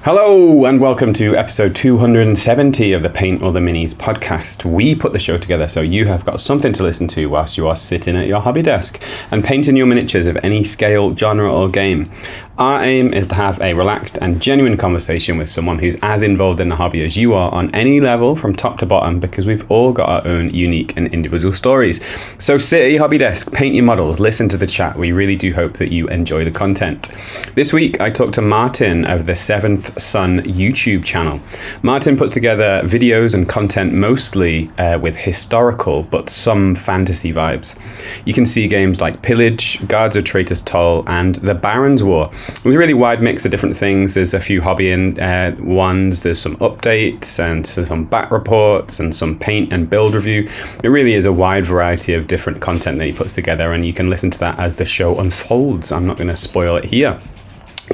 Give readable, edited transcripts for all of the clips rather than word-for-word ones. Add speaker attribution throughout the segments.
Speaker 1: Hello and welcome to episode 270 of the Paint or the Minis podcast. We put the show together so you have got something to listen to whilst you are sitting at your hobby desk and painting your miniatures of any scale, genre or game. Our aim is to have a relaxed and genuine conversation with someone who's as involved in the hobby as you are on any level from top to bottom, because we've all got our own unique and individual stories. So sit at your hobby desk, paint your models, listen to the chat. We really do hope that you enjoy the content. This week I talked to Martin of the Seventh Son YouTube channel. Martin puts together videos and content mostly with historical but some fantasy vibes. You can see games like Pillage, Guards of Traitors Toll and the Baron's War. There's a really wide mix of different things. There's a few hobby ones, there's some updates and some back reports and some paint and build review. It really is a wide variety of different content that he puts together, and you can listen to that as the show unfolds. I'm not going to spoil it here.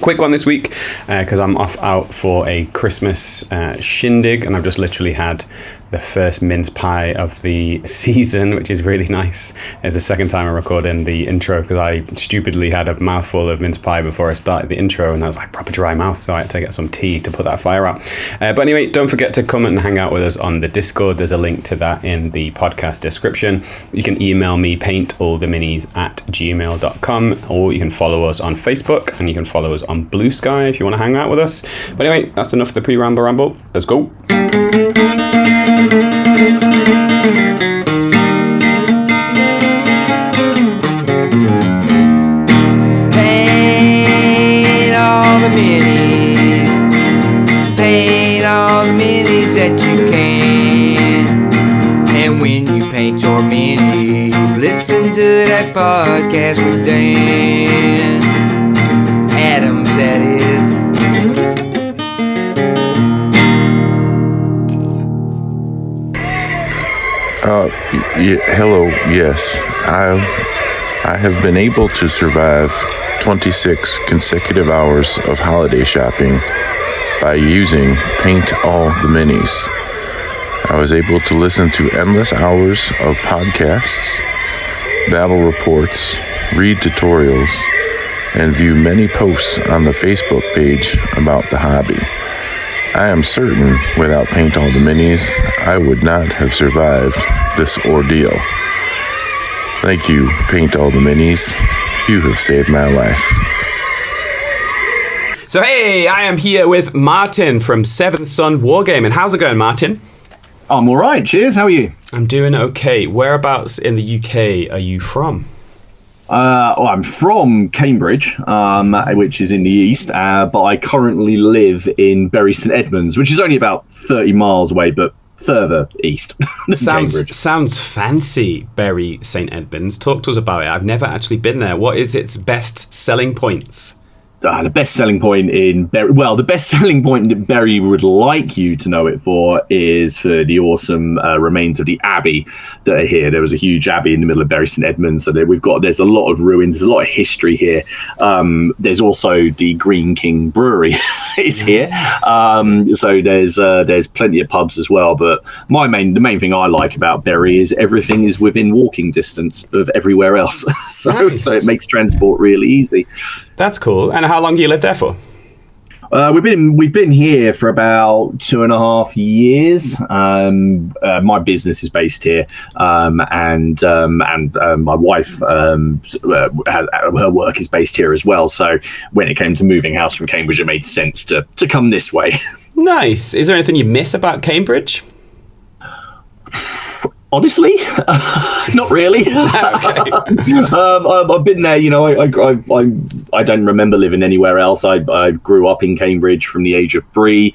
Speaker 1: Quick one this week, because I'm off out for a Christmas shindig, and I've just literally had the first mince pie of the season, which is really nice. It's the second time I'm recording the intro because I stupidly had a mouthful of mince pie before I started the intro, and I was like proper dry mouth, so I had to get some tea to put that fire out. But anyway, don't forget to come and hang out with us on the Discord. There's a link to that in the podcast description. You can email me paintalltheminis@gmail.com, or you can follow us on Facebook, and you can follow us on Blue Sky if you want to hang out with us. But anyway, that's enough of the pre-ramble. Let's go.
Speaker 2: Paint all the minis. Paint all the minis that you can. And when you paint your minis, listen to that podcast with Dan Adams, that is.
Speaker 3: Hello, yes. I have been able to survive 26 consecutive hours of holiday shopping by using Paint All the Minis. I was able to listen to endless hours of podcasts, battle reports, read tutorials, and view many posts on the Facebook page about the hobby. I am certain without Paint All the Minis, I would not have survived this ordeal. Thank you, Paint All the Minis. You have saved my life.
Speaker 1: So hey, I am here with Martin from Seventh Son Wargaming. How's it going, Martin?
Speaker 4: I'm all right, cheers. How are you?
Speaker 1: I'm doing okay. Whereabouts in the UK are you from?
Speaker 4: I'm from Cambridge, which is in the east, but I currently live in Bury St Edmunds, which is only about 30 miles away, but further east than Cambridge.
Speaker 1: Sounds fancy, Bury St Edmunds. Talk to us about it. I've never actually been there. What is its best selling points?
Speaker 4: The best selling point in Bury, the best selling point that Bury would like you to know it for is for the awesome remains of the abbey that are here. There was a huge abbey in the middle of Bury St Edmunds, so there's a lot of ruins, there's a lot of history here. There's also the Green King Brewery is here, so there's plenty of pubs as well. But the main thing I like about Bury is everything is within walking distance of everywhere else, so it makes transport really easy.
Speaker 1: That's cool. And how long do you live there for?
Speaker 4: We've been here for about 2.5 years. My business is based here, and my wife, her work is based here as well. So when it came to moving house from Cambridge, it made sense to come this way.
Speaker 1: Nice. Is there anything you miss about Cambridge?
Speaker 4: Honestly, not really.
Speaker 1: Okay.
Speaker 4: I've been there. I don't remember living anywhere else. I grew up in Cambridge from the age of 3.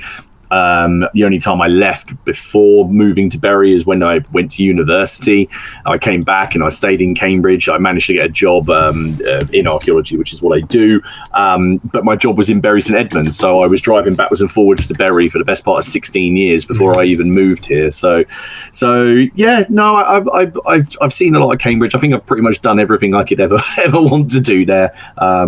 Speaker 4: The only time I left before moving to Bury is when I went to university. I came back and I stayed in Cambridge. I managed to get a job in archaeology, which is what I do. But my job was in Bury St Edmunds, so I was driving backwards and forwards to Bury for the best part of 16 years before I even moved here. So yeah, no, I've seen a lot of Cambridge. I think I've pretty much done everything I could ever want to do there.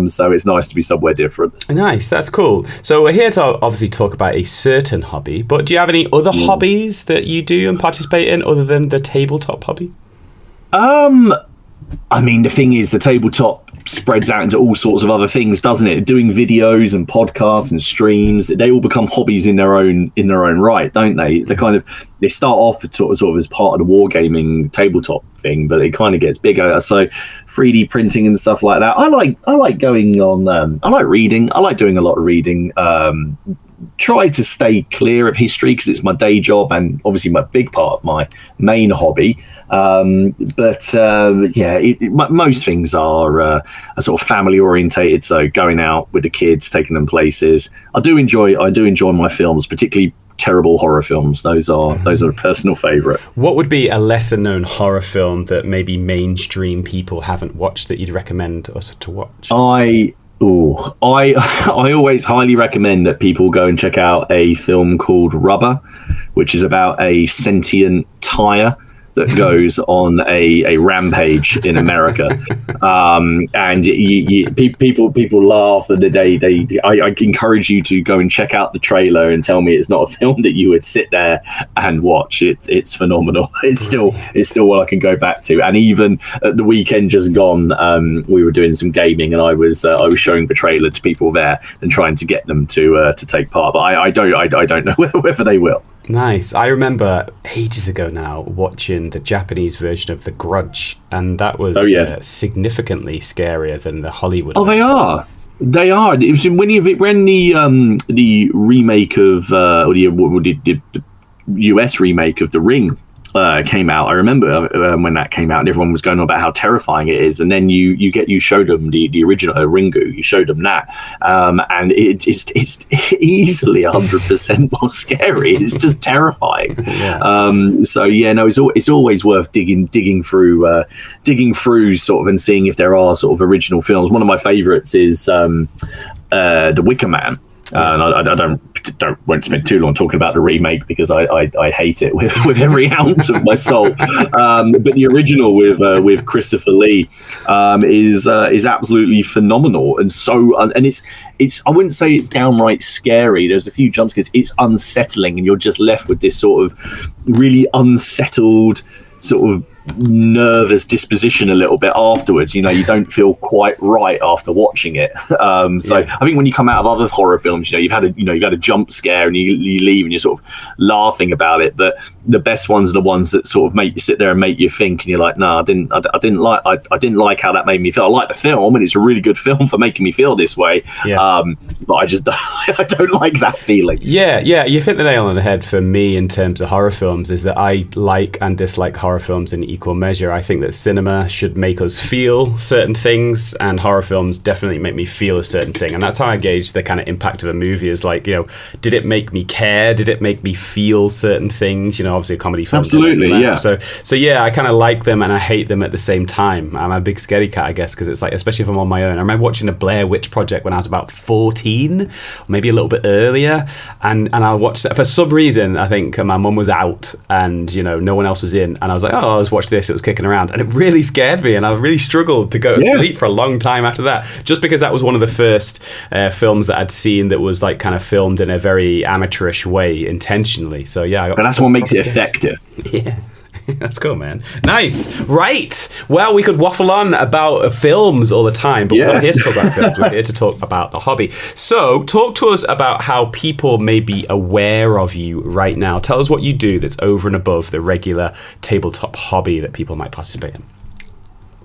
Speaker 4: So it's nice to be somewhere different.
Speaker 1: Nice, that's cool. So we're here to obviously talk about a certain hobby, but do you have any other hobbies that you do and participate in other than the tabletop hobby?
Speaker 4: I mean, the thing is, the tabletop spreads out into all sorts of other things, doesn't it? Doing videos and podcasts and streams, they all become hobbies in their own right, don't they? They start off sort of as part of the wargaming tabletop thing, but it kind of gets bigger. So 3D printing and stuff like that. I like going on. I like reading. I like doing a lot of reading. Try to stay clear of history because it's my day job and obviously my big part of my main hobby. Most things are sort of family orientated. So going out with the kids, taking them places. I do enjoy my films, particularly terrible horror films. Those are a personal favourite.
Speaker 1: What would be a lesser known horror film that maybe mainstream people haven't watched that you'd recommend us to watch? I
Speaker 4: always highly recommend that people go and check out a film called Rubber, which is about a sentient tire that goes on a rampage in America, and people laugh. And I encourage you to go and check out the trailer and tell me it's not a film that you would sit there and watch. It's phenomenal. It's still what I can go back to. And even at the weekend just gone, we were doing some gaming, and I was showing the trailer to people there and trying to get them to take part. But I don't know whether they will.
Speaker 1: Nice. I remember ages ago now watching the Japanese version of The Grudge, and that was significantly scarier than the Hollywood.
Speaker 4: Oh, they are. They are. It was when the remake of the US remake of The Ring came out. I remember when that came out, and everyone was going on about how terrifying it is. And then you showed them the original Ringu. You showed them that, and it's easily 100% more scary. It's just terrifying. It's always worth digging through sort of and seeing if there are sort of original films. One of my favourites is The Wicker Man. And I won't spend too long talking about the remake because I hate it with every ounce of my soul. But the original with Christopher Lee is absolutely phenomenal, and it's I wouldn't say it's downright scary. There's a few jump scares. It's unsettling, and you're just left with this sort of really unsettled sort of nervous disposition a little bit afterwards. You don't feel quite right after watching it. I think when you come out of other horror films, you've had a jump scare and you leave and you're sort of laughing about it. But the best ones are the ones that sort of make you sit there and make you think, and you're like, no, I didn't like how that made me feel. I like the film, and it's a really good film for making me feel this way. But I just I don't like that feeling.
Speaker 1: Yeah, you hit the nail on the head for me in terms of horror films. Is that I like and dislike horror films in equal measure. I think that cinema should make us feel certain things, and horror films definitely make me feel a certain thing, and that's how I gauge the kind of impact of a movie. Is like, did it make me care? Did it make me feel certain things? Obviously a comedy film.
Speaker 4: Absolutely, yeah.
Speaker 1: So yeah, I kind of like them and I hate them at the same time. I'm a big scaredy cat, I guess, because it's like, especially if I'm on my own. I remember watching the Blair Witch Project when I was about 14, maybe a little bit earlier, and I watched that for some reason. I think my mum was out and no one else was in, and I was like, oh, let's watch this. It was kicking around, and it really scared me, and I really struggled to go to sleep for a long time after that, just because that was one of the first films that I'd seen that was like kind of filmed in a very amateurish way intentionally. So yeah,
Speaker 4: but that's what makes it effective.
Speaker 1: Yeah. That's cool, man. Nice. Right. Well, we could waffle on about films all the time, but we're not here to talk about films. We're here to talk about the hobby. So talk to us about how people may be aware of you right now. Tell us what you do that's over and above the regular tabletop hobby that people might participate in.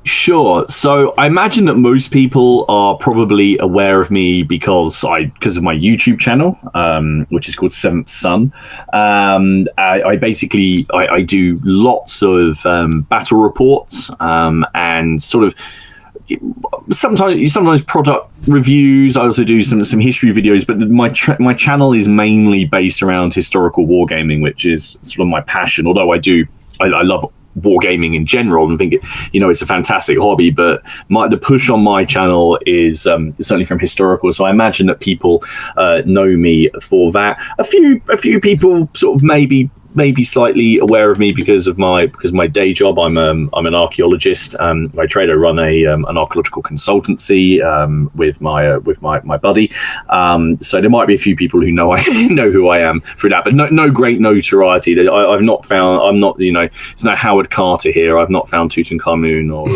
Speaker 4: Sure. So I imagine that most people are probably aware of me because of my YouTube channel, which is called Seventh Son. I basically do lots of battle reports and sort of sometimes product reviews. I also do some history videos, but my channel is mainly based around historical wargaming, which is sort of my passion. Although I love wargaming in general and think it's a fantastic hobby, but the push on my channel is certainly from historical, so I imagine that people know me for that. A few people sort of maybe slightly aware of me because of my day job. I'm an archaeologist. I run an archaeological consultancy with my buddy. So there might be a few people who know who I am through that, but no great notoriety. I've not found. I'm not. It's no Howard Carter here. I've not found Tutankhamun or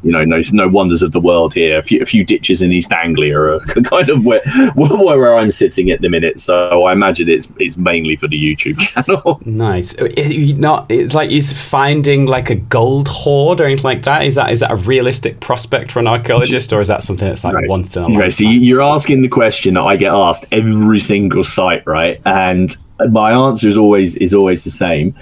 Speaker 4: no wonders of the world here. A few ditches in East Anglia are kind of where I'm sitting at the minute. So I imagine it's mainly for the YouTube channel.
Speaker 1: Nice. It's like he's finding like a gold hoard or anything like that. Is that a realistic prospect for an archaeologist, or is that something that's like
Speaker 4: right.
Speaker 1: once in a lifetime?
Speaker 4: So you're asking the question that I get asked every single site, right? And my answer is always the same.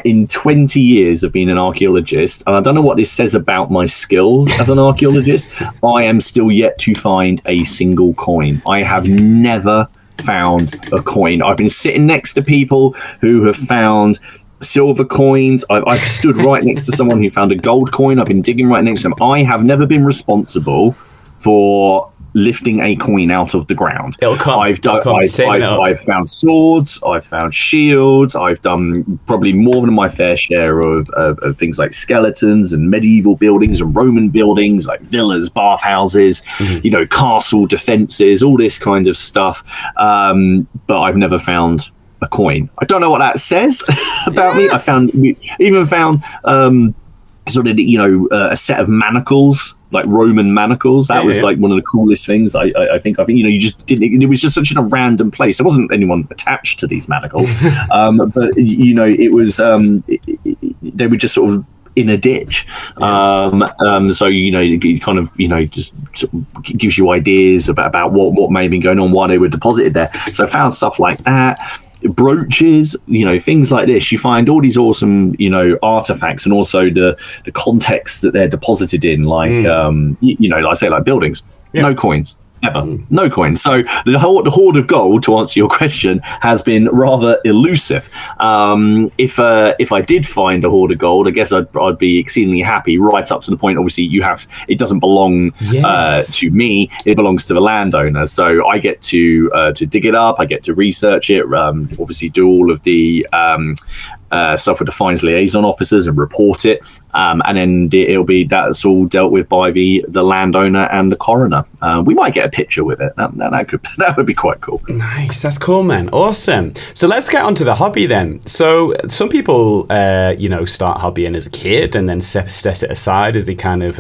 Speaker 4: In 20 years of being an archaeologist, and I don't know what this says about my skills as an archaeologist, I am still yet to find a single coin. I have never found a coin. I've been sitting next to people who have found silver coins. I've stood right next to someone who found a gold coin. I've been digging right next to them. I have never been responsible for lifting a coin out of the ground. I've found swords, I've found shields, I've done probably more than my fair share of things like skeletons and medieval buildings and Roman buildings like villas, bathhouses, castle defenses, all this kind of stuff. But I've never found a coin. I don't know what that says about me. We even found a set of manacles, like Roman manacles. That was like one of the coolest things. I think you just didn't. It was just such a random place. There wasn't anyone attached to these manacles, but it was. They were just sort of in a ditch. So it kind of just sort of gives you ideas about what may have been going on, why they were deposited there. So I found stuff like that. Brooches, things like this. You find all these awesome, artifacts, and also the context that they're deposited in, like I say, like buildings. No coins. Ever. No coins. So the hoard of gold, to answer your question, has been rather elusive. If I did find a hoard of gold, I guess I'd be exceedingly happy, right up to the point, obviously, it doesn't belong to me, it belongs to the landowner. So I get to dig it up, I get to research it, obviously do all of the stuff with the fines liaison officers and report it, and then that's all dealt with by the landowner and the coroner. We might get a picture with it. That would be quite cool.
Speaker 1: Nice, that's cool, man. Awesome. So let's get onto the hobby then. So some people start hobbying as a kid and then set it aside as they kind of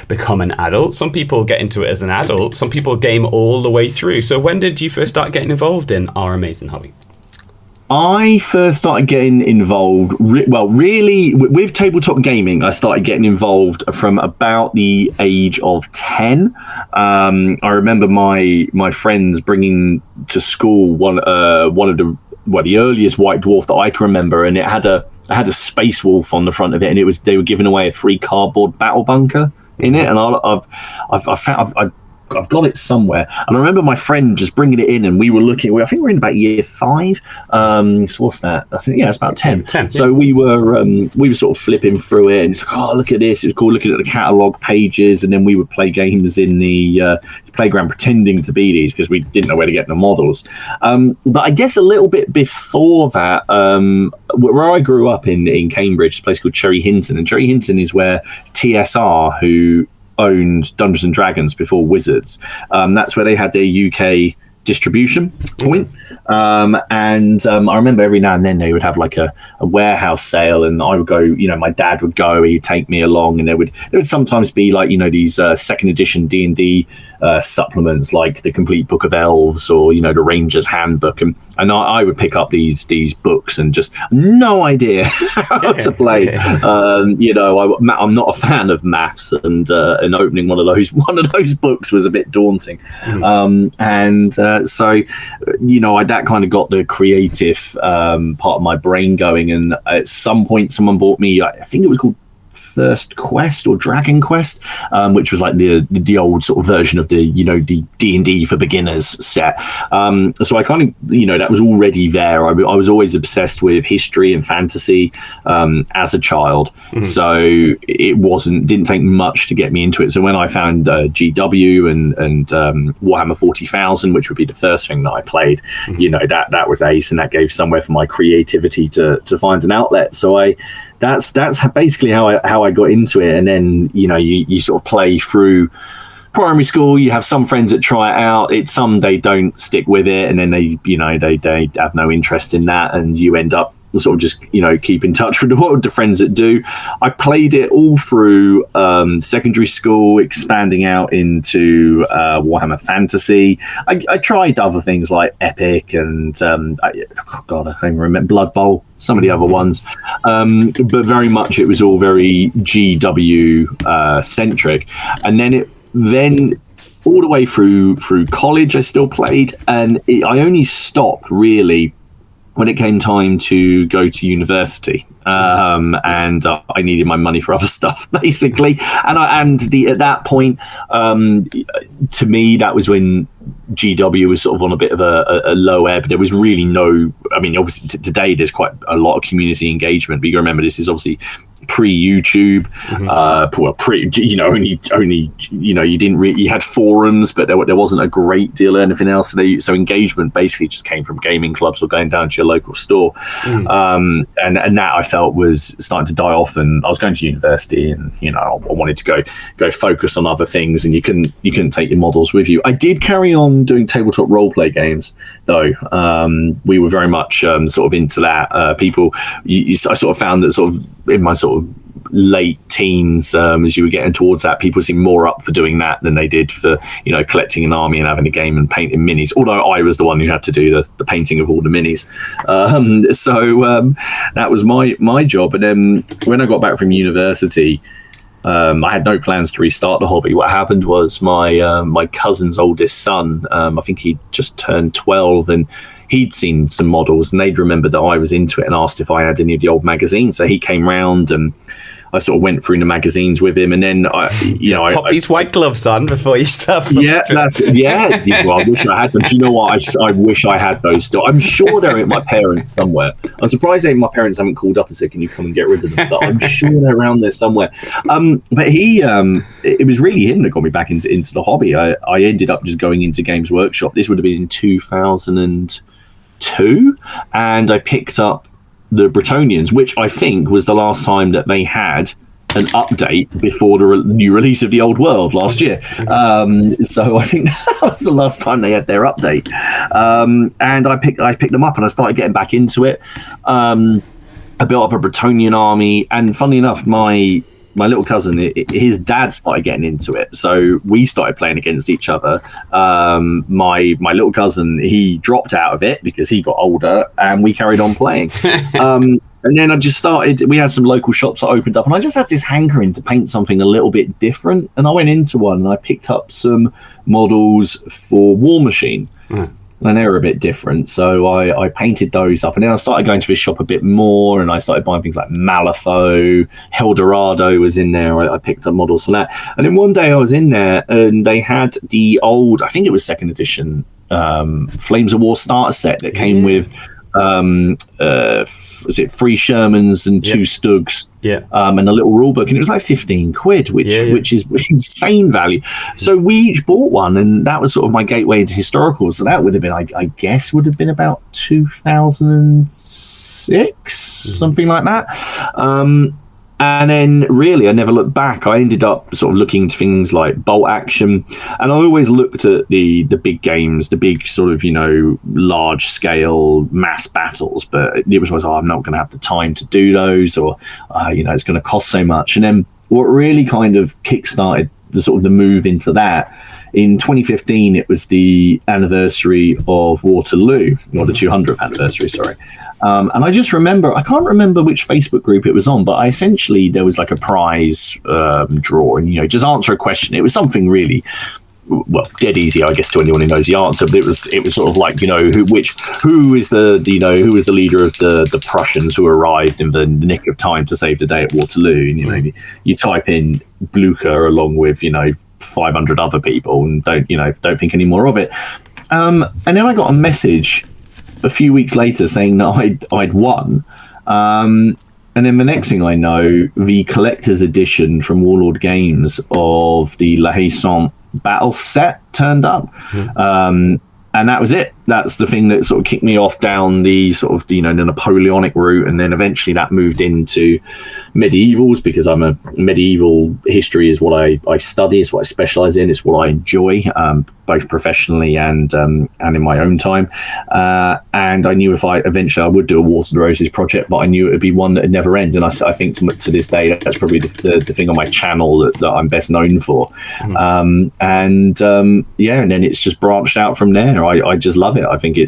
Speaker 1: become an adult. Some people get into it as an adult. Some people game all the way through. So when did you first start getting involved in our amazing hobby?
Speaker 4: I first started getting involved, really, with tabletop gaming. I started getting involved from about the age of 10. I remember my friends bringing to school one of the earliest White Dwarf that I can remember, and it had a space wolf on the front of it, and they were giving away a free cardboard battle bunker in it, and I've got it somewhere, and I remember my friend just bringing it in, and we were looking. I think we're in about year 5. So what's that? I think it's about 10. 10. So we were sort of flipping through it, and it's like, oh, look at this! It's cool. Looking at the catalog pages, and then we would play games in the playground pretending to be these because we didn't know where to get the models. But I guess a little bit before that, where I grew up in Cambridge, a place called Cherry Hinton, and Cherry Hinton is where TSR, who owned Dungeons and Dragons before Wizards, that's where they had their UK distribution point. And I remember every now and then they would have like a warehouse sale, and I would go, my dad would go, he'd take me along, and there would sometimes be like, these second edition D&D supplements like the Complete Book of Elves or, the Ranger's Handbook. And I would pick up these books and just no idea how to play. I'm not a fan of maths, and opening one of those books was a bit daunting. So that kind of got the creative part of my brain going. And at some point, someone bought me, I think it was called First Quest or Dragon Quest, which was like the old sort of version of the the D&D for beginners set. So I kind of that was already there. I was always obsessed with history and fantasy as a child, so it didn't take much to get me into it. So when I found GW and Warhammer 40,000, which would be the first thing that I played, that was ace, and that gave somewhere for my creativity to find an outlet. So that's basically how I got into it. And then you sort of play through primary school. You have some friends that try it out. Some they don't stick with it, and then they have no interest in that, and you end up sort of just keep in touch with the friends that do. I played it all through secondary school, expanding out into Warhammer Fantasy. I tried other things like Epic and I can't even remember, Blood Bowl, some of the other ones, but very much it was all very GW centric. And then all the way through college I still played, and I only stopped really when it came time to go to university, and I needed my money for other stuff, basically. And at that point, to me, that was when GW was sort of on a bit of a low ebb. There was really no, I mean, obviously today there's quite a lot of community engagement, but you gotta remember this is obviously pre-YouTube, only you didn't really, you had forums, but there wasn't a great deal of anything else. So engagement basically just came from gaming clubs or going down to your local store, and that I felt was starting to die off. And I was going to university, and I wanted to go focus on other things, and you couldn't take your models with you. I did carry on doing tabletop roleplay games, though. We were very much sort of into that. I sort of found that sort of in my sort of late teens, as you were getting towards that, people seemed more up for doing that than they did for collecting an army and having a game and painting minis, although I was the one who had to do the painting of all the minis. So that was my job. And then when I got back from university, I had no plans to restart the hobby. What happened was my cousin's oldest son, I think he just turned 12, and he'd seen some models, and they'd remembered that I was into it and asked if I had any of the old magazines. So he came round, and I sort of went through the magazines with him, and then
Speaker 1: pop these white gloves on before you start.
Speaker 4: Well, I wish I had them. Do you know what? I wish I had those still. I'm sure they're at my parents somewhere. I'm surprised my parents haven't called up and said, "Can you come and get rid of them?" But I'm sure they're around there somewhere. But it was really him that got me back into the hobby. I ended up just going into Games Workshop. This would have been in 2002, and I picked up the Bretonians, which I think was the last time that they had an update before the new release of the Old World last year. So I think that was the last time they had their update. And I picked them up, and I started getting back into it. I built up a Bretonian army, and funnily enough, my little cousin, his dad started getting into it, so we started playing against each other. My little cousin, he dropped out of it because he got older, and we carried on playing. And then I just started, we had some local shops that opened up, and I just had this hankering to paint something a little bit different, and I went into one and I picked up some models for War Machine. And they were a bit different, so I painted those up, and then I started going to this shop a bit more, and I started buying things like Malifaux, Eldorado was in there. I picked up models for that, and then one day I was in there, and they had the old, I think it was second edition, Flames of War starter set that came with was it 3 Shermans and 2 Stugs, and a little rule book, and it was like 15 quid, which is insane value. So we each bought one, and that was sort of my gateway into historicals. So that would have been, I guess, would have been about 2006, something like that. And then really, I never looked back. I ended up sort of looking into things like Bolt Action, and I always looked at the big games, the big sort of, large scale mass battles, but it was always, I'm not going to have the time to do those, or, it's going to cost so much. And then what really kind of kickstarted the move into that, in 2015, it was the anniversary of Waterloo, or the 200th anniversary, sorry. And I just remember, I can't remember which Facebook group it was on, but essentially there was like a prize draw, and just answer a question. It was something really, well, dead easy, I guess, to anyone who knows the answer. But it was sort of like, who is the leader of the Prussians who arrived in the nick of time to save the day at Waterloo? And, you type in Blucher along with 500 other people, and don't think any more of it. And then I got a message a few weeks later saying that I'd won, and then the next thing I know, the collector's edition from Warlord Games of the La Haye Sainte battle set turned up, and that was it. that's the thing that sort of kicked me off down the sort of, the Napoleonic route, and then eventually that moved into medievals, because I'm a medieval history is what I study, it's what I specialize in, it's what I enjoy, both professionally and in my own time. And I knew if I would do a Wars of the Roses project, but I knew it would be one that would never end. And I think to this day, that's probably the thing on my channel that I'm best known for. And then it's just branched out from there. I just love it. I think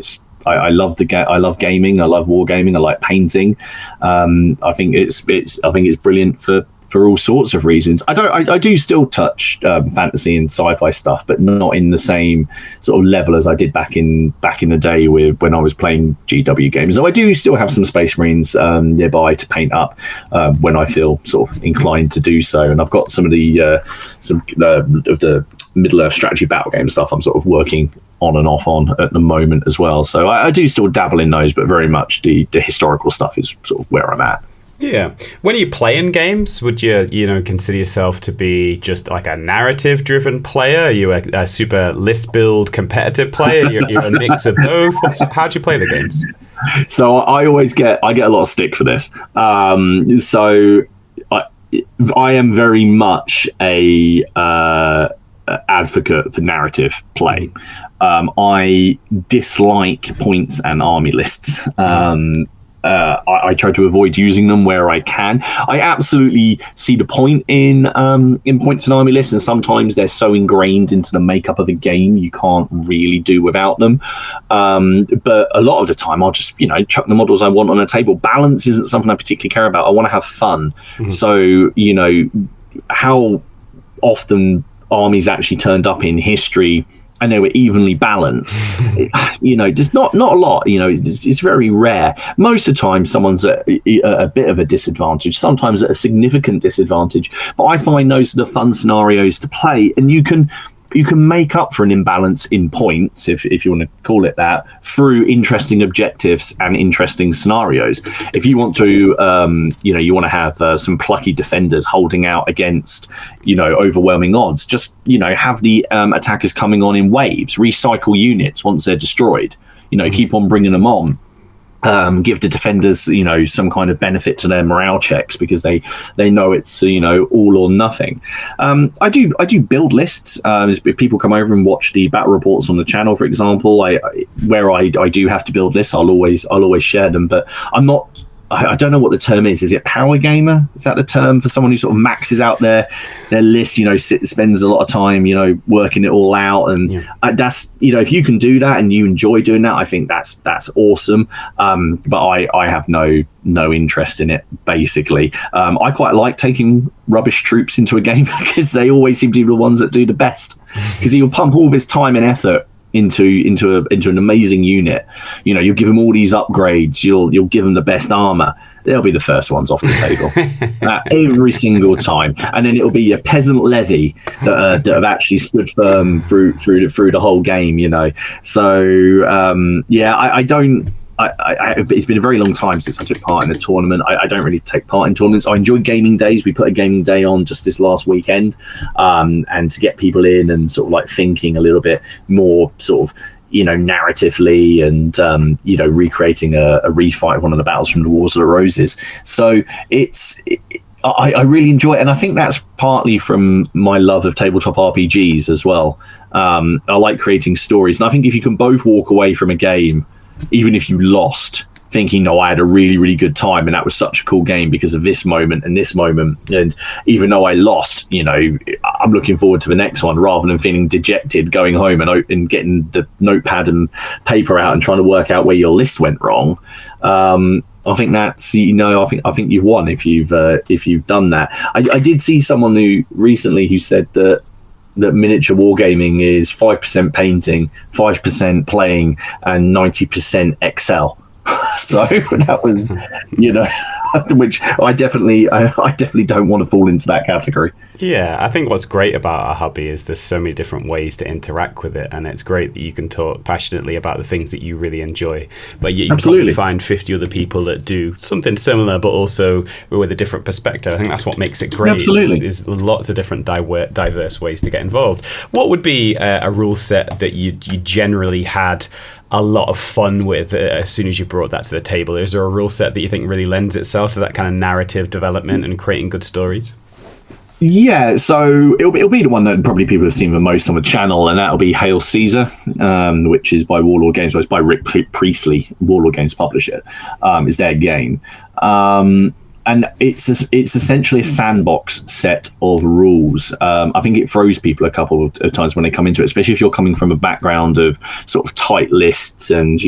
Speaker 4: I love I love gaming. I love wargaming. I like painting. I think it's brilliant for all sorts of reasons. I do still touch fantasy and sci-fi stuff, but not in the same sort of level as I did back in the day when I was playing GW games. So I do still have some Space Marines nearby to paint up when I feel sort of inclined to do so. And I've got some of the Middle Earth strategy battle game stuff I'm sort of working on and off on at the moment as well. So I do still dabble in those, but very much the historical stuff is sort of where I'm at.
Speaker 1: Yeah. When you play in games, would you consider yourself to be just like a narrative-driven player? Are you a super list-build competitive player? You're a mix of both? How do you play the games?
Speaker 4: So I get a lot of stick for this. So I am very much a advocate for narrative play. I dislike points and army lists. I try to avoid using them where I can. I absolutely see the point in points and army lists, and sometimes they're so ingrained into the makeup of the game you can't really do without them. But a lot of the time I'll just chuck the models I want on a table. Balance isn't something I particularly care about. I want to have fun. So how often armies actually turned up in history and they were evenly balanced, just not a lot. It's very rare. Most of the time someone's at a bit of a disadvantage, sometimes at a significant disadvantage, but I find those are the fun scenarios to play, and you can make up for an imbalance in points, if you want to call it that, through interesting objectives and interesting scenarios. If you want to, you want to have some plucky defenders holding out against, overwhelming odds, just, have the attackers coming on in waves, recycle units once they're destroyed, keep on bringing them on. Give the defenders, some kind of benefit to their morale checks because they know it's, all or nothing. I do build lists. If people come over and watch the battle reports on the channel, for example, I do have to build lists, I'll always share them. But I'm not. I don't know what the term is. Is it power gamer? Is that the term for someone who sort of maxes out their list? Spends a lot of time, working it all out, and that's if you can do that and you enjoy doing that, I think that's awesome. But I have no interest in it. Basically, I quite like taking rubbish troops into a game because they always seem to be the ones that do the best. Because you'll pump all this time and effort into an amazing unit. You'll give them all these upgrades, you'll give them the best armor, they'll be the first ones off the table every single time, and then it'll be a peasant levy that have actually stood firm through the whole game. I don't. It's been a very long time since I took part in a tournament. I don't really take part in tournaments. I enjoy gaming days. We put a gaming day on just this last weekend, and to get people in and sort of like thinking a little bit more sort of, narratively, and, recreating a refight of one of the battles from the Wars of the Roses. So I really enjoy it. And I think that's partly from my love of tabletop RPGs as well. I like creating stories. And I think if you can both walk away from a game, even if you lost, thinking, no, I had a really, really good time and that was such a cool game because of this moment and this moment, and even though I lost, I'm looking forward to the next one, rather than feeling dejected going home and getting the notepad and paper out and trying to work out where your list went wrong. I think that's, I think you've won if you've done that. I did see someone who said that miniature wargaming is 5% painting, 5% playing, and 90% Excel. So that was, which I definitely don't want to fall into that category.
Speaker 1: Yeah, I think what's great about our hobby is there's so many different ways to interact with it, and it's great that you can talk passionately about the things that you really enjoy. But you probably find 50 other people that do something similar, but also with a different perspective. I think that's what makes it great.
Speaker 4: Absolutely.
Speaker 1: There's lots of different diverse ways to get involved. What would be a rule set that you generally had a lot of fun with as soon as you brought that to the table? Is there a rule set that you think really lends itself to that kind of narrative development and creating good stories?
Speaker 4: Yeah, so it'll be the one that probably people have seen the most on the channel, and that'll be Hail Caesar, which is by Warlord Games. Well, it's by Rick Priestley. Warlord Games publish it. It's their game. And it's essentially a sandbox set of rules. I think it throws people a couple of times when they come into it, especially if you're coming from a background of sort of tight lists and,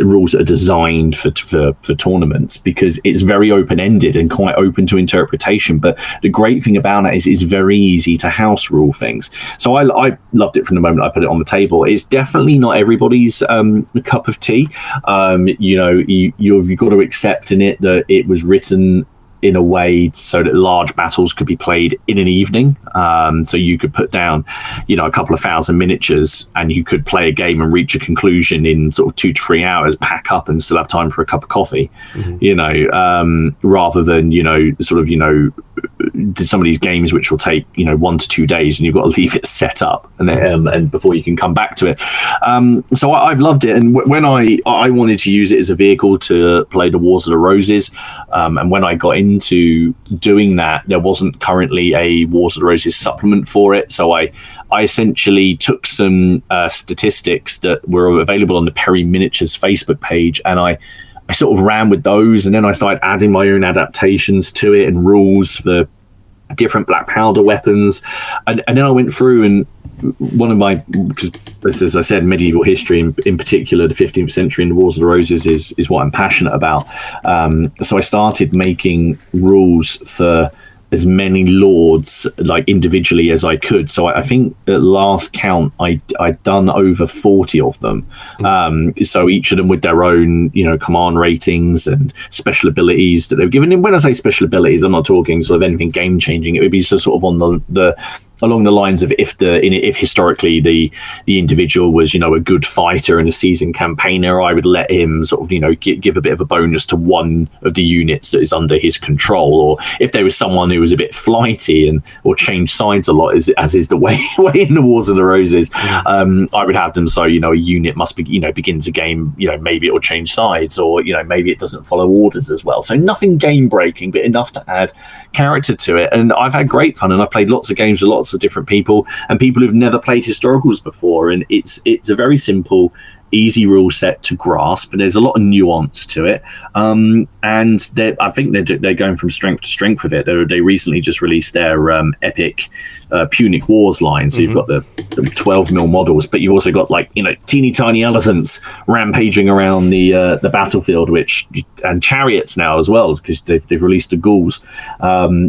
Speaker 4: rules that are designed for tournaments, because it's very open-ended and quite open to interpretation. But the great thing about it is it's very easy to house rule things. So I loved it from the moment I put it on the table. It's definitely not everybody's cup of tea. You've got to accept in it that it was written in a way so that large battles could be played in an evening. So you could put down, a couple of thousand miniatures, and you could play a game and reach a conclusion in sort of 2 to 3 hours, pack up and still have time for a cup of coffee, rather than, some of these games which will take, 1 to 2 days, and you've got to leave it set up and before you can come back to it. So I've loved it. And when I wanted to use it as a vehicle to play the Wars of the Roses, and when I got into doing that, there wasn't currently a Wars of the Roses supplement for it. So I essentially took some statistics that were available on the Perry Miniatures Facebook page, and I sort of ran with those, and then I started adding my own adaptations to it and rules for different black powder weapons, and then I went through, and one of my, because this, as I said, medieval history in particular, the 15th century and the Wars of the Roses is what I'm passionate about. So I started making rules for as many lords like individually as I could. So I think at last count I'd done over 40 of them. So each of them with their own command ratings and special abilities that they've given. And when I say special abilities, I'm not talking sort of anything game changing. It would be sort of on the along the lines of if historically the individual was a good fighter and a seasoned campaigner, I would let him sort of give a bit of a bonus to one of the units that is under his control. Or if there was someone who was a bit flighty or changed sides a lot, as is the way in the Wars of the Roses, I would have them so a unit must be begins a game, maybe it will change sides, or maybe it doesn't follow orders as well. So nothing game breaking, but enough to add character to it. And I've had great fun, and I've played lots of games with lots of different people and people who've never played historicals before, and it's a very simple, easy rule set to grasp, and there's a lot of nuance to it, and I think they're going from strength to strength with it. They recently just released their epic Punic Wars line, so you've got the 12mm models, but you've also got teeny tiny elephants rampaging around the battlefield, and chariots now as well, because they've released the ghouls,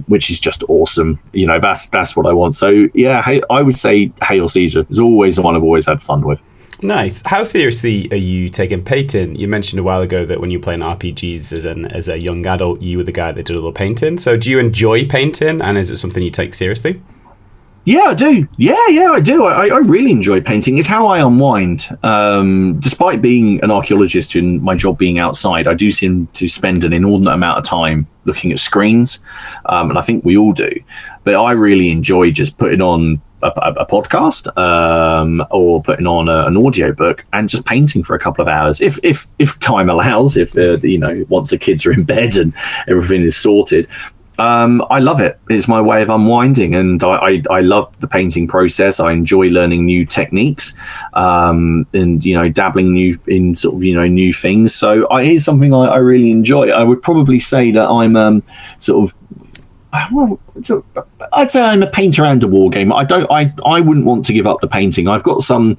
Speaker 4: which is just awesome. That's what I want. So yeah, I would say Hail Caesar is always the one I've always had fun with.
Speaker 1: Nice. How seriously are you taking painting? You mentioned a while ago that when you were playing RPGs as a young adult, you were the guy that did a little painting. So do you enjoy painting, and is it something you take seriously?
Speaker 4: Yeah, I do. Yeah, I do. I really enjoy painting. It's how I unwind. Despite being an archaeologist and my job being outside, I do seem to spend an inordinate amount of time looking at screens, and I think we all do. But I really enjoy just putting on a podcast or putting on an audio book and just painting for a couple of hours, if time allows, once the kids are in bed and everything is sorted. I love it. It's my way of unwinding, and I love the painting process. I enjoy learning new techniques, and dabbling in sort of new things. So it is something I really enjoy. I would probably say that I'm I'd say I'm a painter and a war gamer. I wouldn't want to give up the painting. I've got some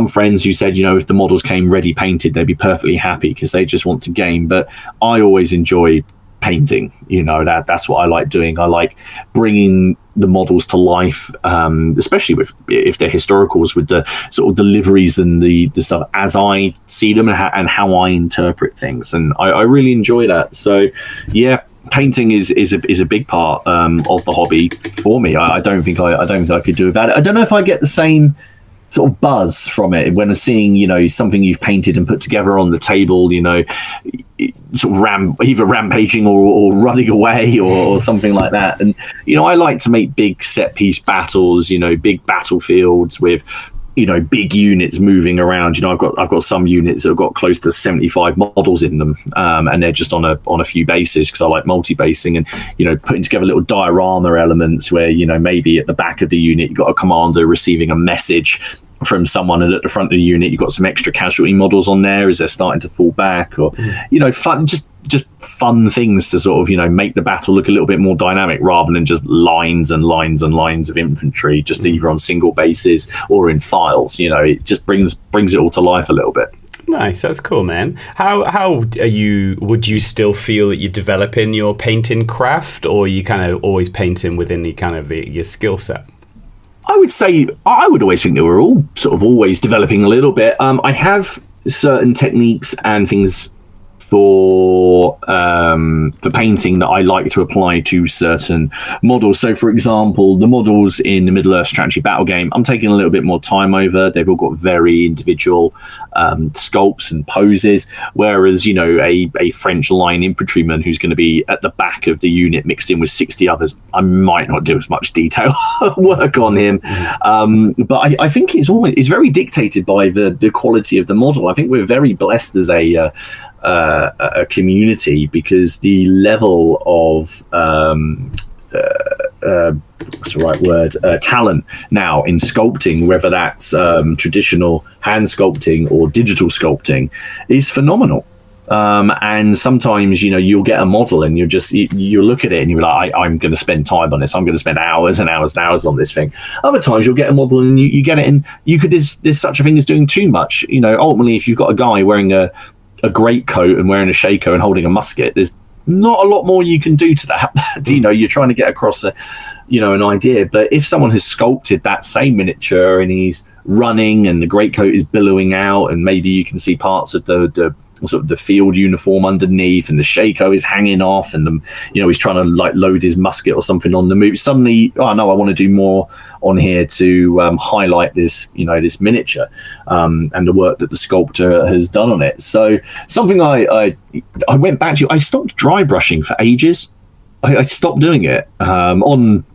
Speaker 4: friends who said, if the models came ready painted, they'd be perfectly happy because they just want to game. But I always enjoy painting. That's what I like doing. I like bringing the models to life, especially if they're historicals, with the sort of deliveries and the stuff as I see them and how I interpret things. And I really enjoy that. So yeah, painting is a big part of the hobby for me. I don't think I could do without it. I don't know if I get the same sort of buzz from it when I'm seeing something you've painted and put together on the table, sort of either rampaging or running away or something like that. And I like to make big set piece battles, big battlefields with big units moving around. I've got some units that have got close to 75 models in them, and they're just on a few bases because I like multi-basing, and putting together little diorama elements where maybe at the back of the unit you've got a commander receiving a message from someone, and at the front of the unit you've got some extra casualty models on there as they're starting to fall back, or fun, just fun things to sort of make the battle look a little bit more dynamic rather than just lines and lines and lines of infantry just either on single bases or in files. It just brings it all to life a little bit.
Speaker 1: Nice, that's cool, man. How are you? Would you still feel that you're developing your painting craft, or are you kind of always painting within your skill set?
Speaker 4: I would say I would always think that we're all sort of always developing a little bit. I have certain techniques and things for painting that I like to apply to certain models. So, for example, the models in the Middle-earth strategy battle game, I'm taking a little bit more time over. They've all got very individual sculpts and poses, whereas, a French line infantryman who's going to be at the back of the unit mixed in with 60 others, I might not do as much detail work on him. But I think it's very dictated by the quality of the model. I think we're very blessed as a community because the level of what's the right word, talent now in sculpting, whether that's traditional hand sculpting or digital sculpting, is phenomenal. And sometimes you'll get a model and you look at it and you're like, I'm going to spend time on this, I'm going to spend hours and hours and hours on this thing. Other times you'll get a model and you get it and there's such a thing as doing too much. Ultimately, if you've got a guy wearing a great coat and wearing a shako and holding a musket, there's not a lot more you can do to that. You're trying to get across an idea. But if someone has sculpted that same miniature and he's running and the great coat is billowing out and maybe you can see parts of the sort of the field uniform underneath and the shako is hanging off and he's trying to like load his musket or something on the move, suddenly, oh no, I want to do more on here to highlight this this miniature and the work that the sculptor has done on it. So something I went back to, I stopped dry brushing for ages. I stopped doing it on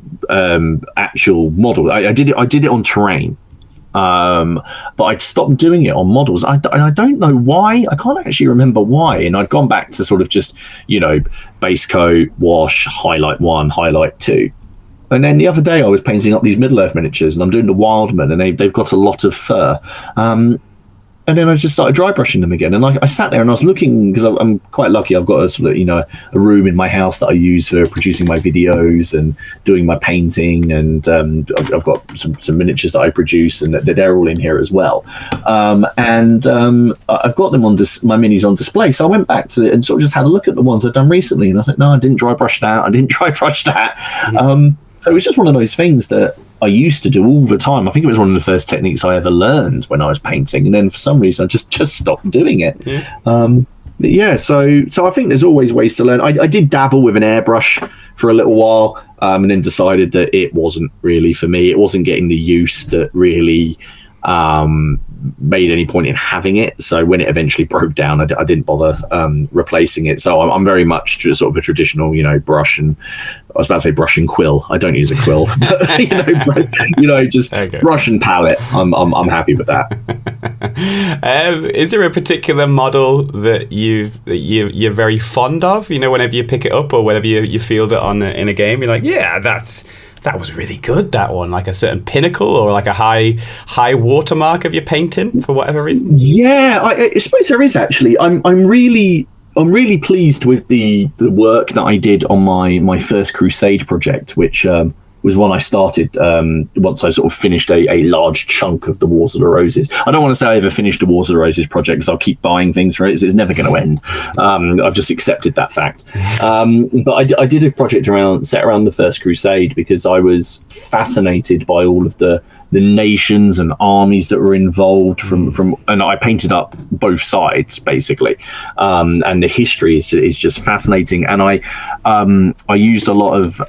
Speaker 4: actual model. I did it on terrain. But I'd stopped doing it on models. I don't know why. I can't actually remember why. And I'd gone back to sort of just, base coat, wash, highlight 1, highlight 2. And then the other day I was painting up these Middle-earth miniatures and I'm doing the Wildman and they've got a lot of fur. And then I just started dry brushing them again. And I sat there and I was looking, because I'm quite lucky. I've got a sort of, a room in my house that I use for producing my videos and doing my painting. And I've got some miniatures that I produce and they're all in here as well. And I've got them on my minis on display. So I went back to it and sort of just had a look at the ones I've done recently. And I was like, no, I didn't dry brush that. I didn't dry brush that. Mm-hmm. So it was just one of those things that I used to do all the time. I think it was one of the first techniques I ever learned when I was painting, and then for some reason I just stopped doing it. Yeah. So I think there's always ways to learn. I did dabble with an airbrush for a little while, and then decided that it wasn't really for me. It wasn't getting the use that really made any point in having it. So when it eventually broke down, I didn't bother replacing it. So I'm very much just sort of a traditional, brush, and I was about to say brush and quill. I don't use a quill, but, just okay. Brush and palette. I'm happy with that.
Speaker 1: Is there a particular model that you're very fond of? Whenever you pick it up or whenever you feel that in a game, you're like, yeah, that was really good, that one. Like a certain pinnacle or like a high watermark of your painting for whatever reason? Yeah,
Speaker 4: I suppose there is actually. I'm really pleased with the work that I did on my first Crusade project, which was one I started once I sort of finished a large chunk of the Wars of the Roses. I don't want to say I ever finished the Wars of the Roses project because I'll keep buying things for it. It's never going to end. I've just accepted that fact. But I did a project set around the First Crusade because I was fascinated by all of the nations and armies that were involved and I painted up both sides basically, and the history is just fascinating. And I used a lot of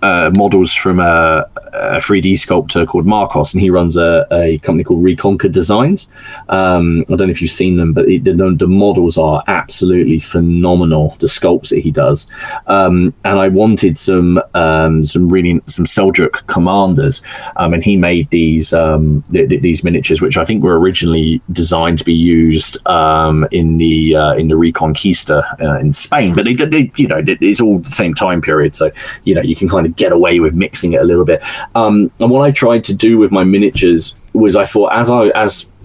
Speaker 4: models from a 3D sculptor called Marcos, and he runs a company called Reconquer Designs. I don't know if you've seen them, but the models are absolutely phenomenal, the sculpts that he does. And I wanted some Seljuk commanders, and he made these miniatures, which I think were originally designed to be used in the Reconquista in Spain, but they it's all the same time period, so you can kind of get away with mixing it a little bit. And what I tried to do with my miniatures was, I thought, as a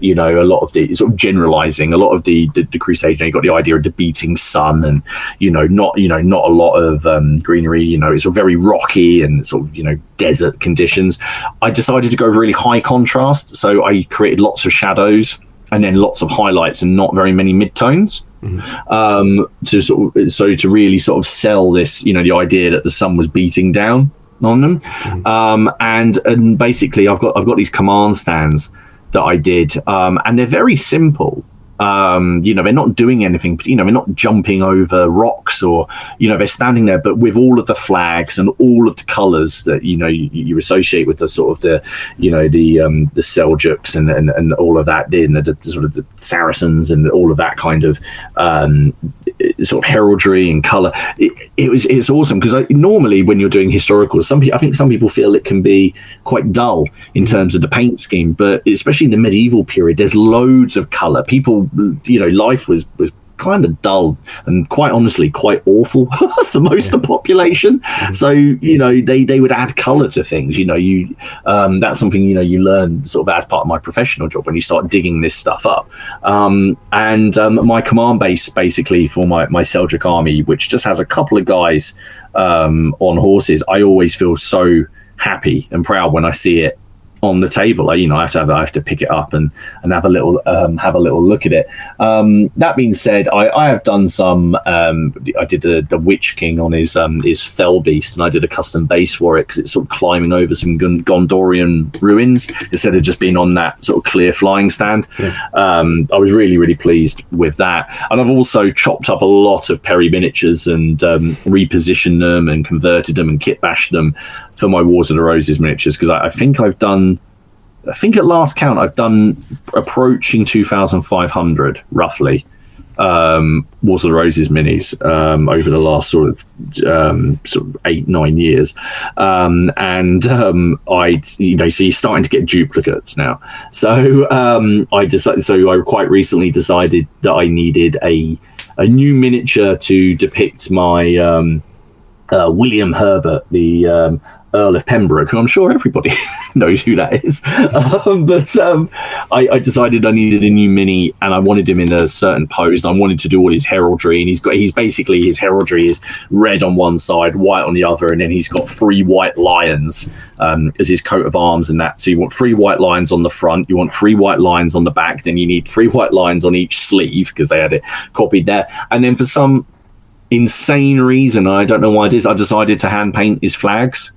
Speaker 4: lot of the sort of generalizing, a lot of the Crusade, you got the idea of the beating sun, and not a lot of greenery. It's very rocky and sort of desert conditions. I decided to go really high contrast, so I created lots of shadows and then lots of highlights and not very many midtones. To really sort of sell this, the idea that the sun was beating down on them. And basically I've got these command stands that I did, and they're very simple. They're not doing anything, they're not jumping over rocks, or they're standing there, but with all of the flags and all of the colors that you associate with the sort of the Seljuks and all of that, the sort of the Saracens and all of that kind of sort of heraldry and color. It's awesome, because normally when you're doing historical, I think some people feel it can be quite dull in terms of the paint scheme, but especially in the medieval period, there's loads of color. People, life was kind of dull and, quite honestly, quite awful for most of the population. So they would add color to things. That's something you learn sort of as part of my professional job when you start digging this stuff up. And my command base, basically, for my Seljuk army, which just has a couple of guys on horses, I always feel so happy and proud when I see it on the table. I have to pick it up and have a little look at it. That being said, I have done some. I did the Witch King on his Fell Beast, and I did a custom base for it because it's sort of climbing over some Gondorian ruins instead of just being on that sort of clear flying stand. I was really, really pleased with that, and I've also chopped up a lot of Perry miniatures and repositioned them and converted them and kit bashed them for my Wars of the Roses miniatures, because I think at last count I've done approaching 2,500 roughly Wars of the Roses minis over the last sort of 8-9 years, and so you're starting to get duplicates now. So I quite recently decided that I needed a new miniature to depict my William Herbert, the Earl of Pembroke, who I'm sure everybody knows who that is. I decided I needed a new mini, and I wanted him in a certain pose, and I wanted to do all his heraldry, and his heraldry is red on one side, white on the other, and then he's got 3 white lions as his coat of arms and that. So you want 3 white lions on the front, you want 3 white lions on the back, then you need 3 white lions on each sleeve, because they had it copied there. And then for some insane reason, I don't know why it is, I decided to hand paint his flags,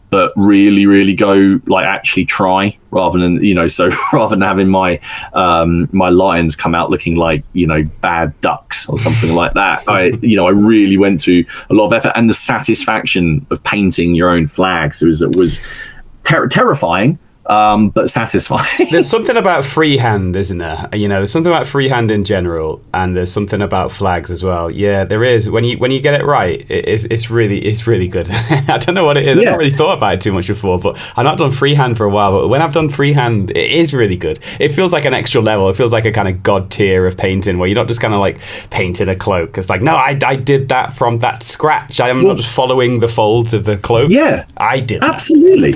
Speaker 4: but really, really go, like, actually try, rather than rather than having my my lions come out looking like bad ducks or something like that. I really went to a lot of effort, and the satisfaction of painting your own flags was terrifying. But satisfying.
Speaker 1: There's something about freehand, isn't there? There's something about freehand in general, and there's something about flags as well. Yeah, there is. When you get it right, it's really good. I don't know what it is. Yeah. I've not really thought about it too much before, but I've not done freehand for a while. But when I've done freehand, it is really good. It feels like an extra level. It feels like a kind of god tier of painting, where you're not just kind of like painting a cloak. It's like, no, I did that from that scratch. I'm not just following the folds of the cloak. Yeah, I did.
Speaker 4: Absolutely.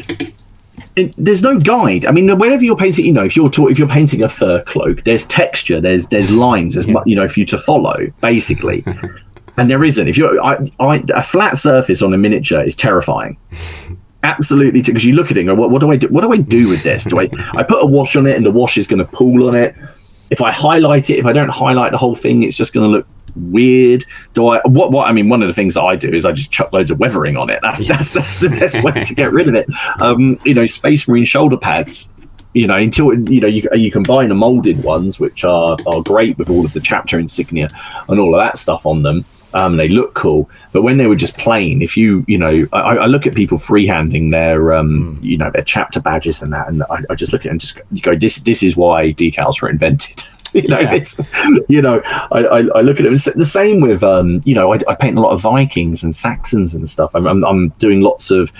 Speaker 4: There's no guide. I mean, whenever you're painting, if you're painting a fur cloak, there's texture, there's lines, there's for you to follow, basically. And there isn't. If a flat surface on a miniature is terrifying. Absolutely, because you look at it and go, what do I do? What do I do with this? I put a wash on it, and the wash is going to pool on it? If I highlight it, if I don't highlight the whole thing, it's just going to look weird. I mean, one of the things that I do is I just chuck loads of weathering on it. That's the best way to get rid of it. Space Marine shoulder pads, until you combine the molded ones, which are great with all of the chapter insignia and all of that stuff on them. They look cool, but when they were just plain, if I look at people freehanding their their chapter badges and that, and I just look at it and just go, this is why decals were invented. It's I look at it. It's the same with I paint a lot of Vikings and Saxons and stuff. I'm doing lots of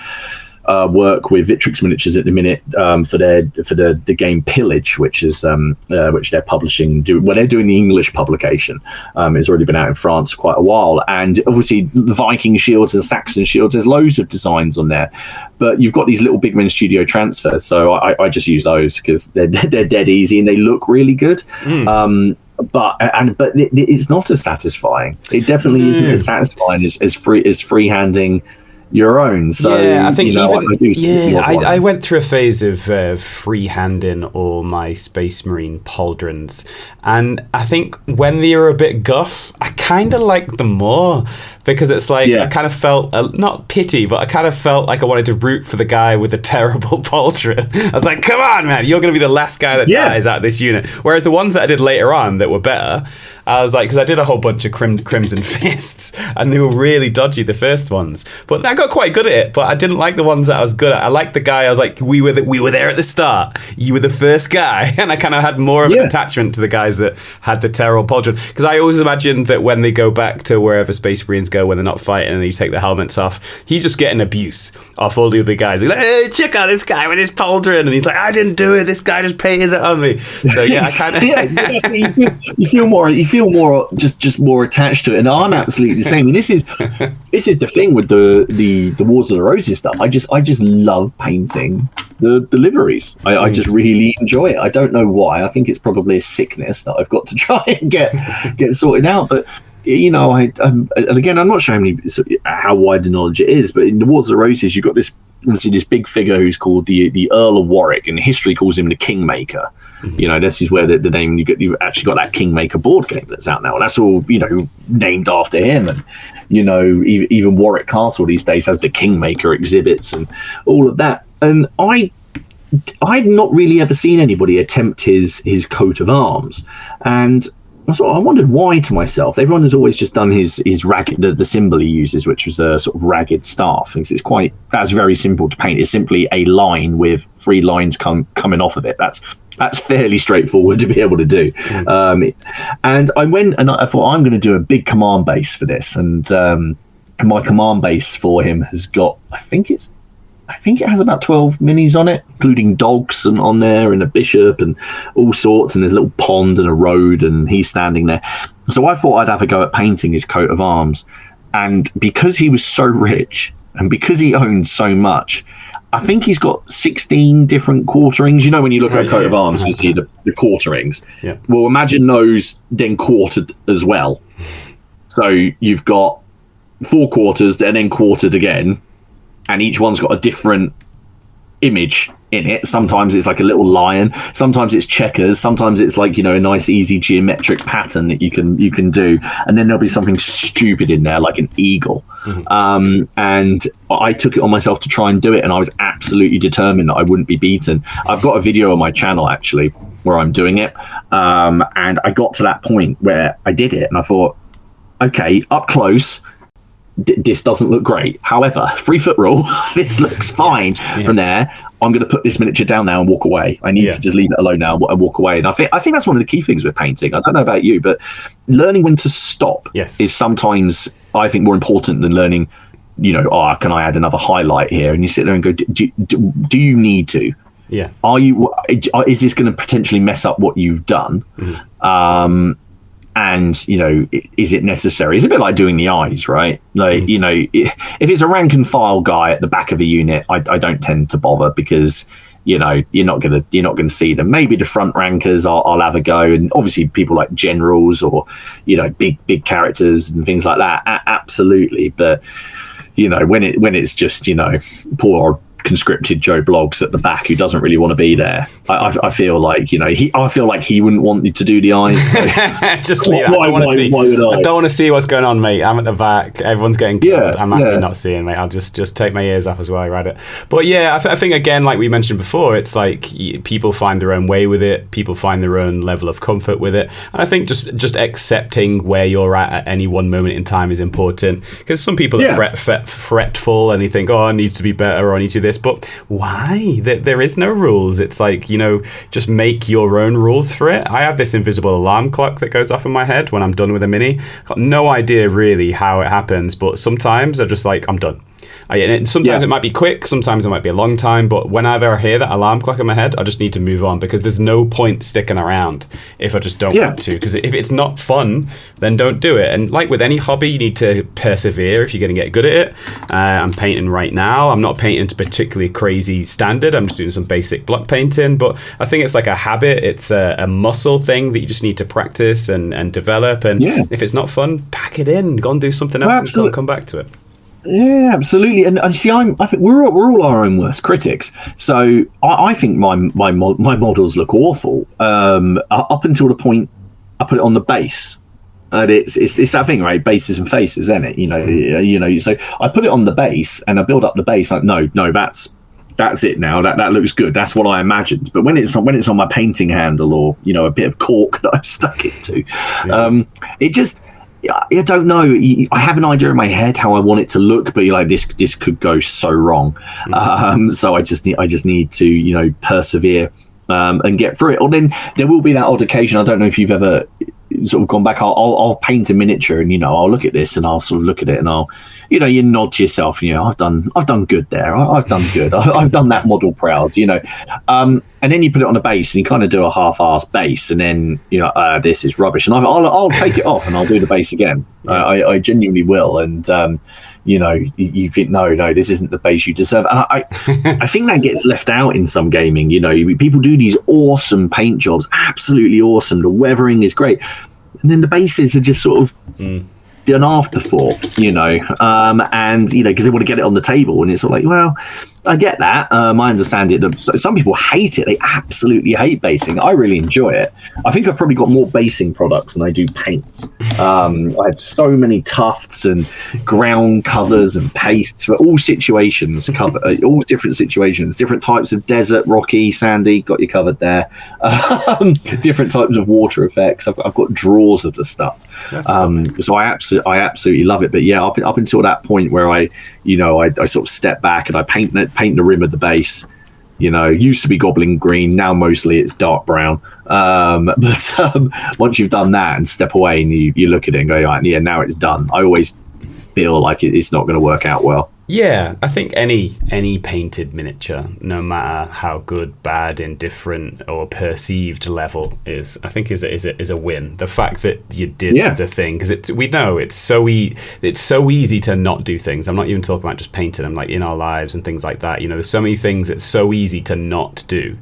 Speaker 4: work with Victrix Miniatures at the minute for the game Pillage, which they're publishing. They're doing the English publication. It's already been out in France for quite a while, and obviously the Viking shields and Saxon shields. There's loads of designs on there, but you've got these little Big Men Studio transfers. So I just use those because they're dead easy and they look really good. But it's not as satisfying. It definitely isn't as satisfying as freehanding your own. So
Speaker 1: I think I went through a phase of freehanding all my Space Marine pauldrons, and I think when they were a bit guff, I kind of liked them more, because it's like I kind of felt not pity, but I kind of felt like I wanted to root for the guy with the terrible pauldron. I was like, come on, man, you're going to be the last guy that dies out of this unit. Whereas the ones that I did later on that were better, I was like, because I did a whole bunch of Crimson Fists, and they were really dodgy, the first ones. But I got quite good at it, but I didn't like the ones that I was good at. I liked the guy, I was like, we were there at the start. You were the first guy. And I kind of had more of an attachment to the guys that had the terrible pauldron. Because I always imagined that when they go back to wherever Space Marines go, when they're not fighting and they take their helmets off, he's just getting abuse off all the other guys. He's like, hey, check out this guy with his pauldron. And he's like, I didn't do it. This guy just painted it on me. So I kind of...
Speaker 4: you feel more just more attached to it, and I'm absolutely the same. And this is the thing with the Wars of the Roses stuff. I just love painting the liveries. I just really enjoy it. I don't know why. I think it's probably a sickness that I've got to try and get sorted out. But and again, I'm not sure how wide the knowledge it is, but in the Wars of the Roses, you've got this big figure who's called the Earl of Warwick, and history calls him the Kingmaker. This is where the name you've actually got that Kingmaker board game that's out now, and that's all named after him. And even Warwick Castle these days has the Kingmaker exhibits and all of that. And I'd not really ever seen anybody attempt his coat of arms, and I wondered why to myself. Everyone has always just done his ragged, the symbol he uses, which was a sort of ragged staff. That's very simple to paint. It's simply a line with 3 lines coming off of it. That's fairly straightforward to be able to do. And I went and I thought, I'm going to do a big command base for this. And my command base for him has got, I think it has about 12 minis on it, including dogs and on there, and a bishop and all sorts. And there's a little pond and a road, and he's standing there. So I thought I'd have a go at painting his coat of arms. And because he was so rich, and because he owned so much, I think he's got 16 different quarterings. When you look at a coat of arms, you see the quarterings. Yeah. Well, imagine those then quartered as well. So you've got 4 quarters and then quartered again, and each one's got a different image in it. Sometimes it's like a little lion, sometimes it's checkers, sometimes it's like a nice easy geometric pattern that you can do, and then there'll be something stupid in there like an eagle. And I took it on myself to try and do it, and I was absolutely determined that I wouldn't be beaten. I've got a video on my channel actually where I'm doing it, and I got to that point where I did it and I thought, okay, up close this doesn't look great. However, 3-foot rule, this looks fine. From there, I'm going to put this miniature down now and walk away. I need to just leave it alone now and walk away. And I think that's one of the key things with painting. I don't know about you, but learning when to stop is sometimes, I think, more important than learning, can I add another highlight here? And you sit there and go, do you need to? Yeah. Is this going to potentially mess up what you've done? And, is it necessary? It's a bit like doing the eyes, right? Like, if it's a rank and file guy at the back of a unit, I don't tend to bother because, you're not gonna see them. Maybe the front rankers I'll have a go, and obviously people like generals or, big characters and things like that. Absolutely. But, when it's just, poor conscripted Joe Bloggs at the back who doesn't really want to be there. I feel like, you know, I feel like he wouldn't want me to do the eyes. So.
Speaker 1: Just leave. I don't want to see what's going on, mate. I'm at the back. Everyone's getting killed. I'm actually not seeing, mate. I'll just take my ears off as well. I read it. But yeah, I think again, like we mentioned before, it's like people find their own way with it. People find their own level of comfort with it. And I think just accepting where you're at any one moment in time is important, because some people are fretful and they think, oh, I need to be better, or I need to do this. But why? There is no rules. It's like, you know, just make your own rules for it. I have this invisible alarm clock that goes off in my head when I'm done with a mini. Got no idea really how it happens, but sometimes I'm just like, I'm done. Sometimes it might be quick, sometimes it might be a long time, but whenever I hear that alarm clock in my head, I just need to move on, because there's no point sticking around if I just don't want to. Because if it's not fun, then don't do it. And like with any hobby, you need to persevere if you're going to get good at it. I'm painting right now. I'm not painting to particularly crazy standard. I'm just doing some basic block painting, but I think it's like a habit. It's a muscle thing that you just need to practice and develop. And if it's not fun, pack it in. Go and do something else and come back to it.
Speaker 4: Yeah, absolutely. And see, I think we're all our own worst critics. So I think my models look awful up until the point I put it on the base. And it's that thing, right? Bases and faces, isn't it? You know. So I put it on the base and I build up the base. Like, no, that's it now. That looks good. That's what I imagined. But when it's on my painting handle, or you know, a bit of cork that I've stuck it to, it just. I don't know. I have an idea in my head how I want it to look, but you're like, this could go so wrong. So I just need to, you know, persevere and get through it. Or then there will be that odd occasion. I don't know if you've ever sort of gone back. I'll paint a miniature, and you know, I'll look at this and I'll sort of look at it and I'll, you know, you nod to yourself. You know, I've done good there. I've done good. I've done that model proud. You know. And then you put it on a base and you kind of do a half-assed base, and then, you know, this is rubbish. And I'll take it off and I'll do the base again. I genuinely will. And, you know, you think, no, this isn't the base you deserve. And I think that gets left out in some gaming. You know, people do these awesome paint jobs, absolutely awesome. The weathering is great. And then the bases are just sort of an afterthought, you know, and, you know, because they want to get it on the table. And it's sort of like, well, I get that. I understand it. Some people hate it. They absolutely hate basing. I really enjoy it. I think I've probably got more basing products than I do paints. I have so many tufts and ground covers and pastes for all situations, all different situations, different types of desert, rocky, sandy, got you covered there. Different types of water effects. I've got drawers of the stuff. So I absolutely love it. But yeah, up until that point where I sort of step back and I paint the rim of the base. You know, used to be goblin green, now mostly it's dark brown. But once you've done that and step away and you look at it and go, right, yeah, now it's done. I always feel like it's not going to work out well.
Speaker 1: Yeah, I think any painted miniature, no matter how good, bad, indifferent, or perceived level is, I think is a win. The fact that you did the thing, because we know it's so easy to not do things. I'm not even talking about just painting them, like in our lives and things like that. You know, there's so many things that's so easy to not do.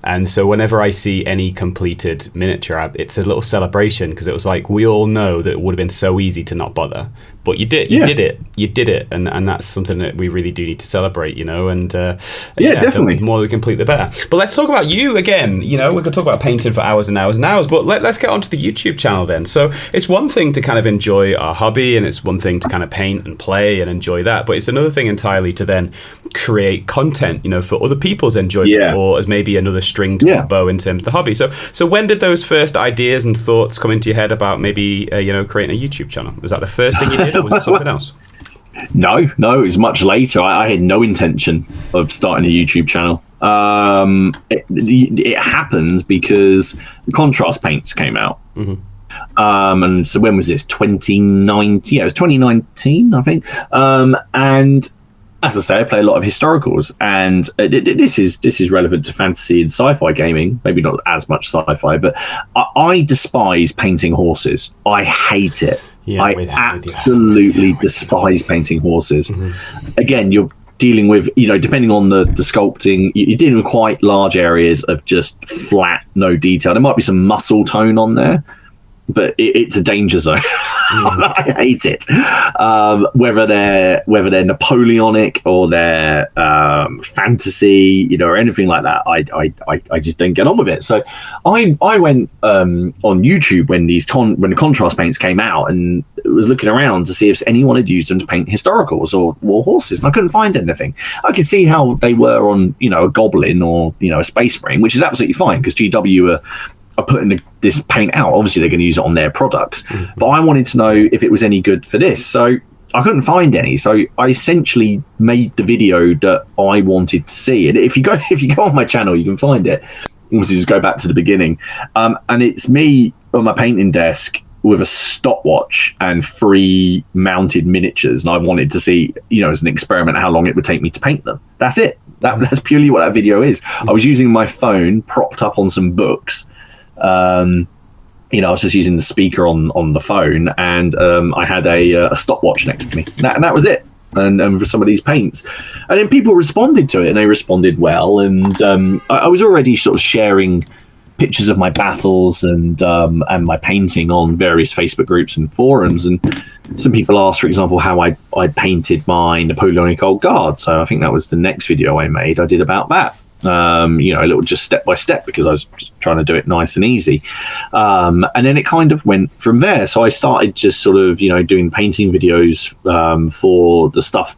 Speaker 1: And so whenever I see any completed miniature, it's a little celebration, because it was like, we all know that it would have been so easy to not bother, but you did it, and that's something that we really do need to celebrate, you know. And definitely, the more we complete, the better. But let's talk about you again. You know, we could talk about painting for hours and hours and hours, but let's get onto the YouTube channel then. So it's one thing to kind of enjoy our hobby, and it's one thing to kind of paint and play and enjoy that, but it's another thing entirely to then create content, you know, for other people's enjoyment, or as maybe another string to our bow in terms of the hobby. So when did those first ideas and thoughts come into your head about maybe creating a YouTube channel? Was that the first thing you did, or was it something else?
Speaker 4: No, it was much later. I had no intention of starting a YouTube channel. It happened because the contrast paints came out. And so when was this? 2019? Yeah, it was 2019, I think. And as I say, I play a lot of historicals, and this is relevant to fantasy and sci-fi gaming. Maybe not as much sci-fi, but I despise painting horses. I hate it. Yeah, I absolutely despise painting horses. Again, you're dealing with, you know, depending on the sculpting, you're dealing with quite large areas of just flat, no detail. There might be some muscle tone on there, but it's a danger zone. I hate it. Whether they're Napoleonic or they're fantasy, or anything like that, I just don't get on with it. So I went on YouTube when when the contrast paints came out, and was looking around to see if anyone had used them to paint historicals or war horses, and I couldn't find anything. I could see how they were on a Goblin or a Space Marine, which is absolutely fine because GW are putting this paint out. Obviously they're going to use it on their products, but I wanted to know if it was any good for this, so I couldn't find any. So I essentially made the video that I wanted to see, and if you go on my channel you can find it. Obviously just go back to the beginning, and it's me on my painting desk with a stopwatch and 3 mounted miniatures, and I wanted to see, as an experiment, how long it would take me to paint them. That's it. That's purely what that video is. I was using my phone propped up on some books. I was just using the speaker on the phone, and I had a stopwatch next to me, and that was it. And for some of these paints, and then people responded to it, and they responded well. And I was already sort of sharing pictures of my battles and my painting on various Facebook groups and forums, and some people asked, for example, how I painted my Napoleonic Old Guard. So I think that was the next video I made. I did about that. A little just step by step, because I was just trying to do it nice and easy, and then it kind of went from there. So I started just sort of doing painting videos for the stuff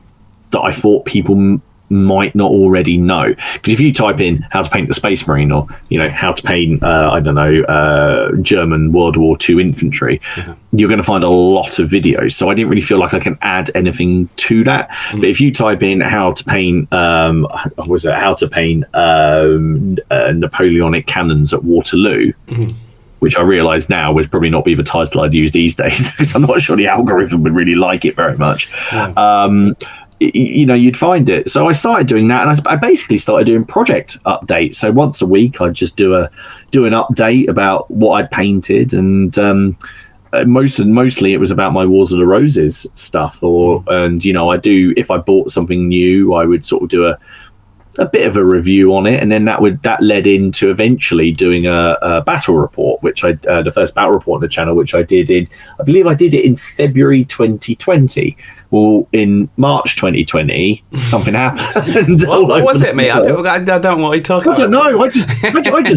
Speaker 4: that I thought people might not already know, because if you type in how to paint the Space Marine, or how to paint German World War II infantry, you're going to find a lot of videos. So I didn't really feel like I can add anything to that. But if you type in how to paint Napoleonic cannons at Waterloo, which I realise now would probably not be the title I'd use these days, because I'm not sure the algorithm would really like it very much. You'd find it. So I started doing that, and I basically started doing project updates. So once a week I'd just do an update about what I'd painted, and mostly it was about my Wars of the Roses stuff, if I bought something new, I would sort of do a bit of a review on it, and then that led into eventually doing a battle report, which the first battle report on the channel, which I believe I did it in February 2020. Well, in March 2020, something happened.
Speaker 1: What was it, mate? I don't know what you're talking about.
Speaker 4: I don't know. I just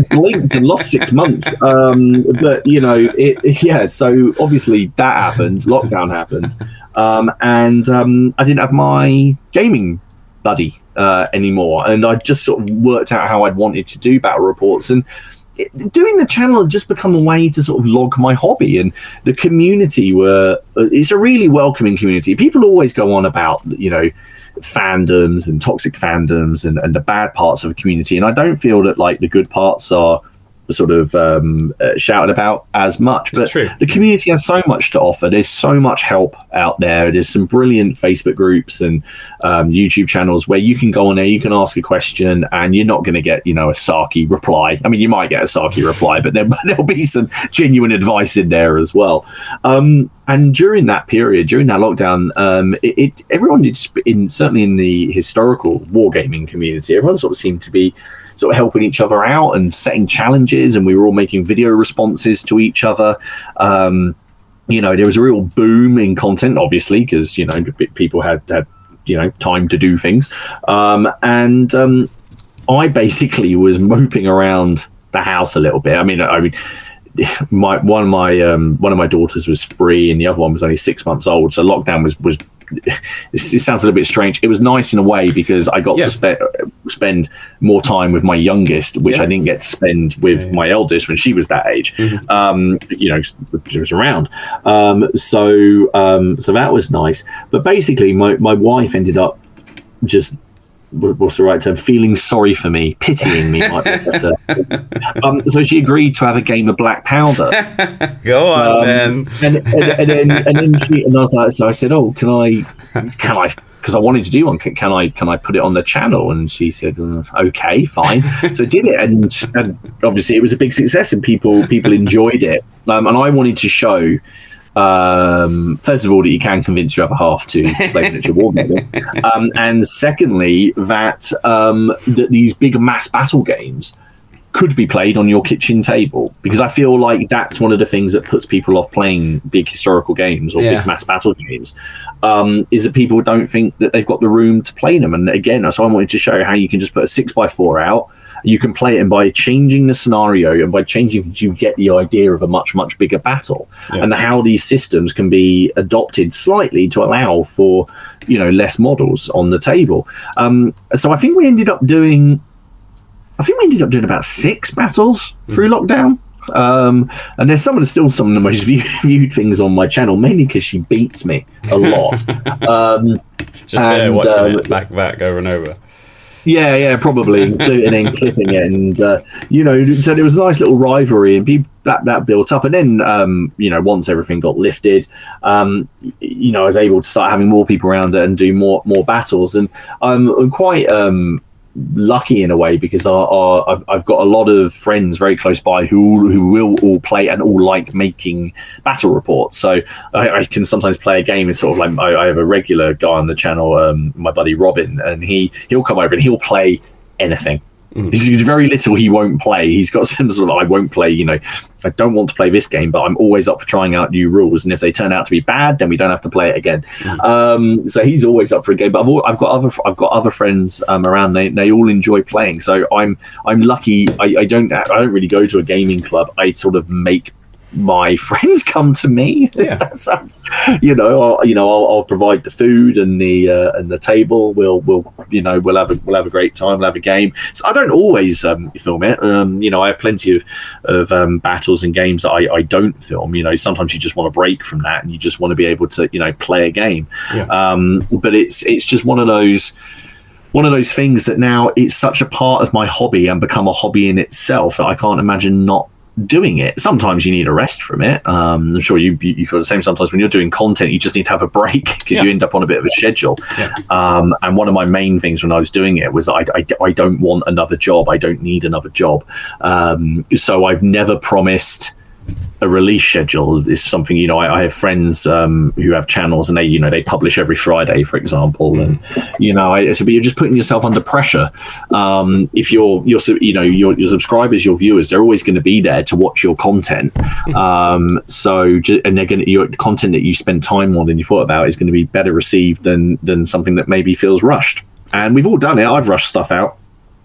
Speaker 4: blinked and lost 6 months. So obviously that happened. Lockdown happened, and I didn't have my gaming buddy anymore, and I just sort of worked out how I'd wanted to do battle reports, and doing the channel had just become a way to sort of log my hobby. And the community it's a really welcoming community. People always go on about fandoms and toxic fandoms and the bad parts of a community, and I don't feel that like the good parts are sort of shouted about as much, but the community has so much to offer. There's so much help out there. There's some brilliant Facebook groups and YouTube channels where you can go on there, you can ask a question, and you're not going to get a sarky reply. I mean, you might get a sarky reply, but there'll be some genuine advice in there as well. And during that period, during that lockdown, everyone certainly in the historical wargaming community, everyone sort of seemed to be sort of helping each other out and setting challenges, and we were all making video responses to each other. There was a real boom in content, obviously, because people had time to do things, and I basically was moping around the house a little bit. I mean, one of my daughters was 3, and the other one was only 6 months old. So lockdown was it sounds a little bit strange. It was nice in a way because I got to spend more time with my youngest, which I didn't get to spend with my eldest when she was that age. She was around. So that was nice. But basically, my wife ended up just, what's the right term, feeling sorry for me, pitying me might be better. So she agreed to have a game of Black Powder.
Speaker 1: Go on, then.
Speaker 4: And I was like, so I said, oh, can I, because I wanted to do one, can I put it on the channel? And she said, okay, fine. So I did it, and obviously it was a big success, and people enjoyed it. And I wanted to show, first of all, that you can convince your other half to play miniature wargaming, and secondly, that these big mass battle games could be played on your kitchen table, because I feel like that's one of the things that puts people off playing big historical games or big mass battle games, is that people don't think that they've got the room to play them. And again, so I wanted to show how you can just put a 6x4 out. You can play it, and by changing the scenario and by changing, you get the idea of a much, much bigger battle, and how these systems can be adopted slightly to allow for, less models on the table. So I think we ended up doing about 6 battles through lockdown. And there's still some of the most viewed things on my channel, mainly because she beats me a lot.
Speaker 1: Just watching it back over and over.
Speaker 4: Yeah, probably, and then clipping it, and so there was a nice little rivalry, and that built up, and then once everything got lifted, I was able to start having more people around it and do more battles, and I'm quite lucky in a way, because I've got a lot of friends very close by who will all play and all like making battle reports. So I can sometimes play a game. It's sort of like I have a regular guy on the channel, my buddy Robin, and he'll come over and he'll play anything. There's very little he won't play. He's got some sort of, I won't play, I don't want to play this game, but I'm always up for trying out new rules. And if they turn out to be bad, then we don't have to play it again. So he's always up for a game. But I've got other friends around. They all enjoy playing. So I'm lucky. I don't really go to a gaming club. I sort of make my friends come to me.
Speaker 1: Yeah.
Speaker 4: That sounds, I'll provide the food and the table. We'll have a great time. We'll have a game. So I don't always film it. I have plenty of battles and games that I don't film. Sometimes you just want to break from that and you just want to be able to play a game. But it's just one of those things that now it's such a part of my hobby and become a hobby in itself that I can't imagine not doing it. Sometimes you need a rest from it. I'm sure you feel the same. Sometimes when you're doing content, you just need to have a break because you end up on a bit of a schedule. And one of my main things when I was doing it was I don't want another job. I don't need another job. So I've never promised a release schedule. Is something I have friends who have channels and they publish every Friday, for example, and but you're just putting yourself under pressure. If your subscribers, your viewers, they're always going to be there to watch your content. And they're going to, your content that you spend time on and you thought about is going to be better received than something that maybe feels rushed. And we've all done it. I've rushed stuff out.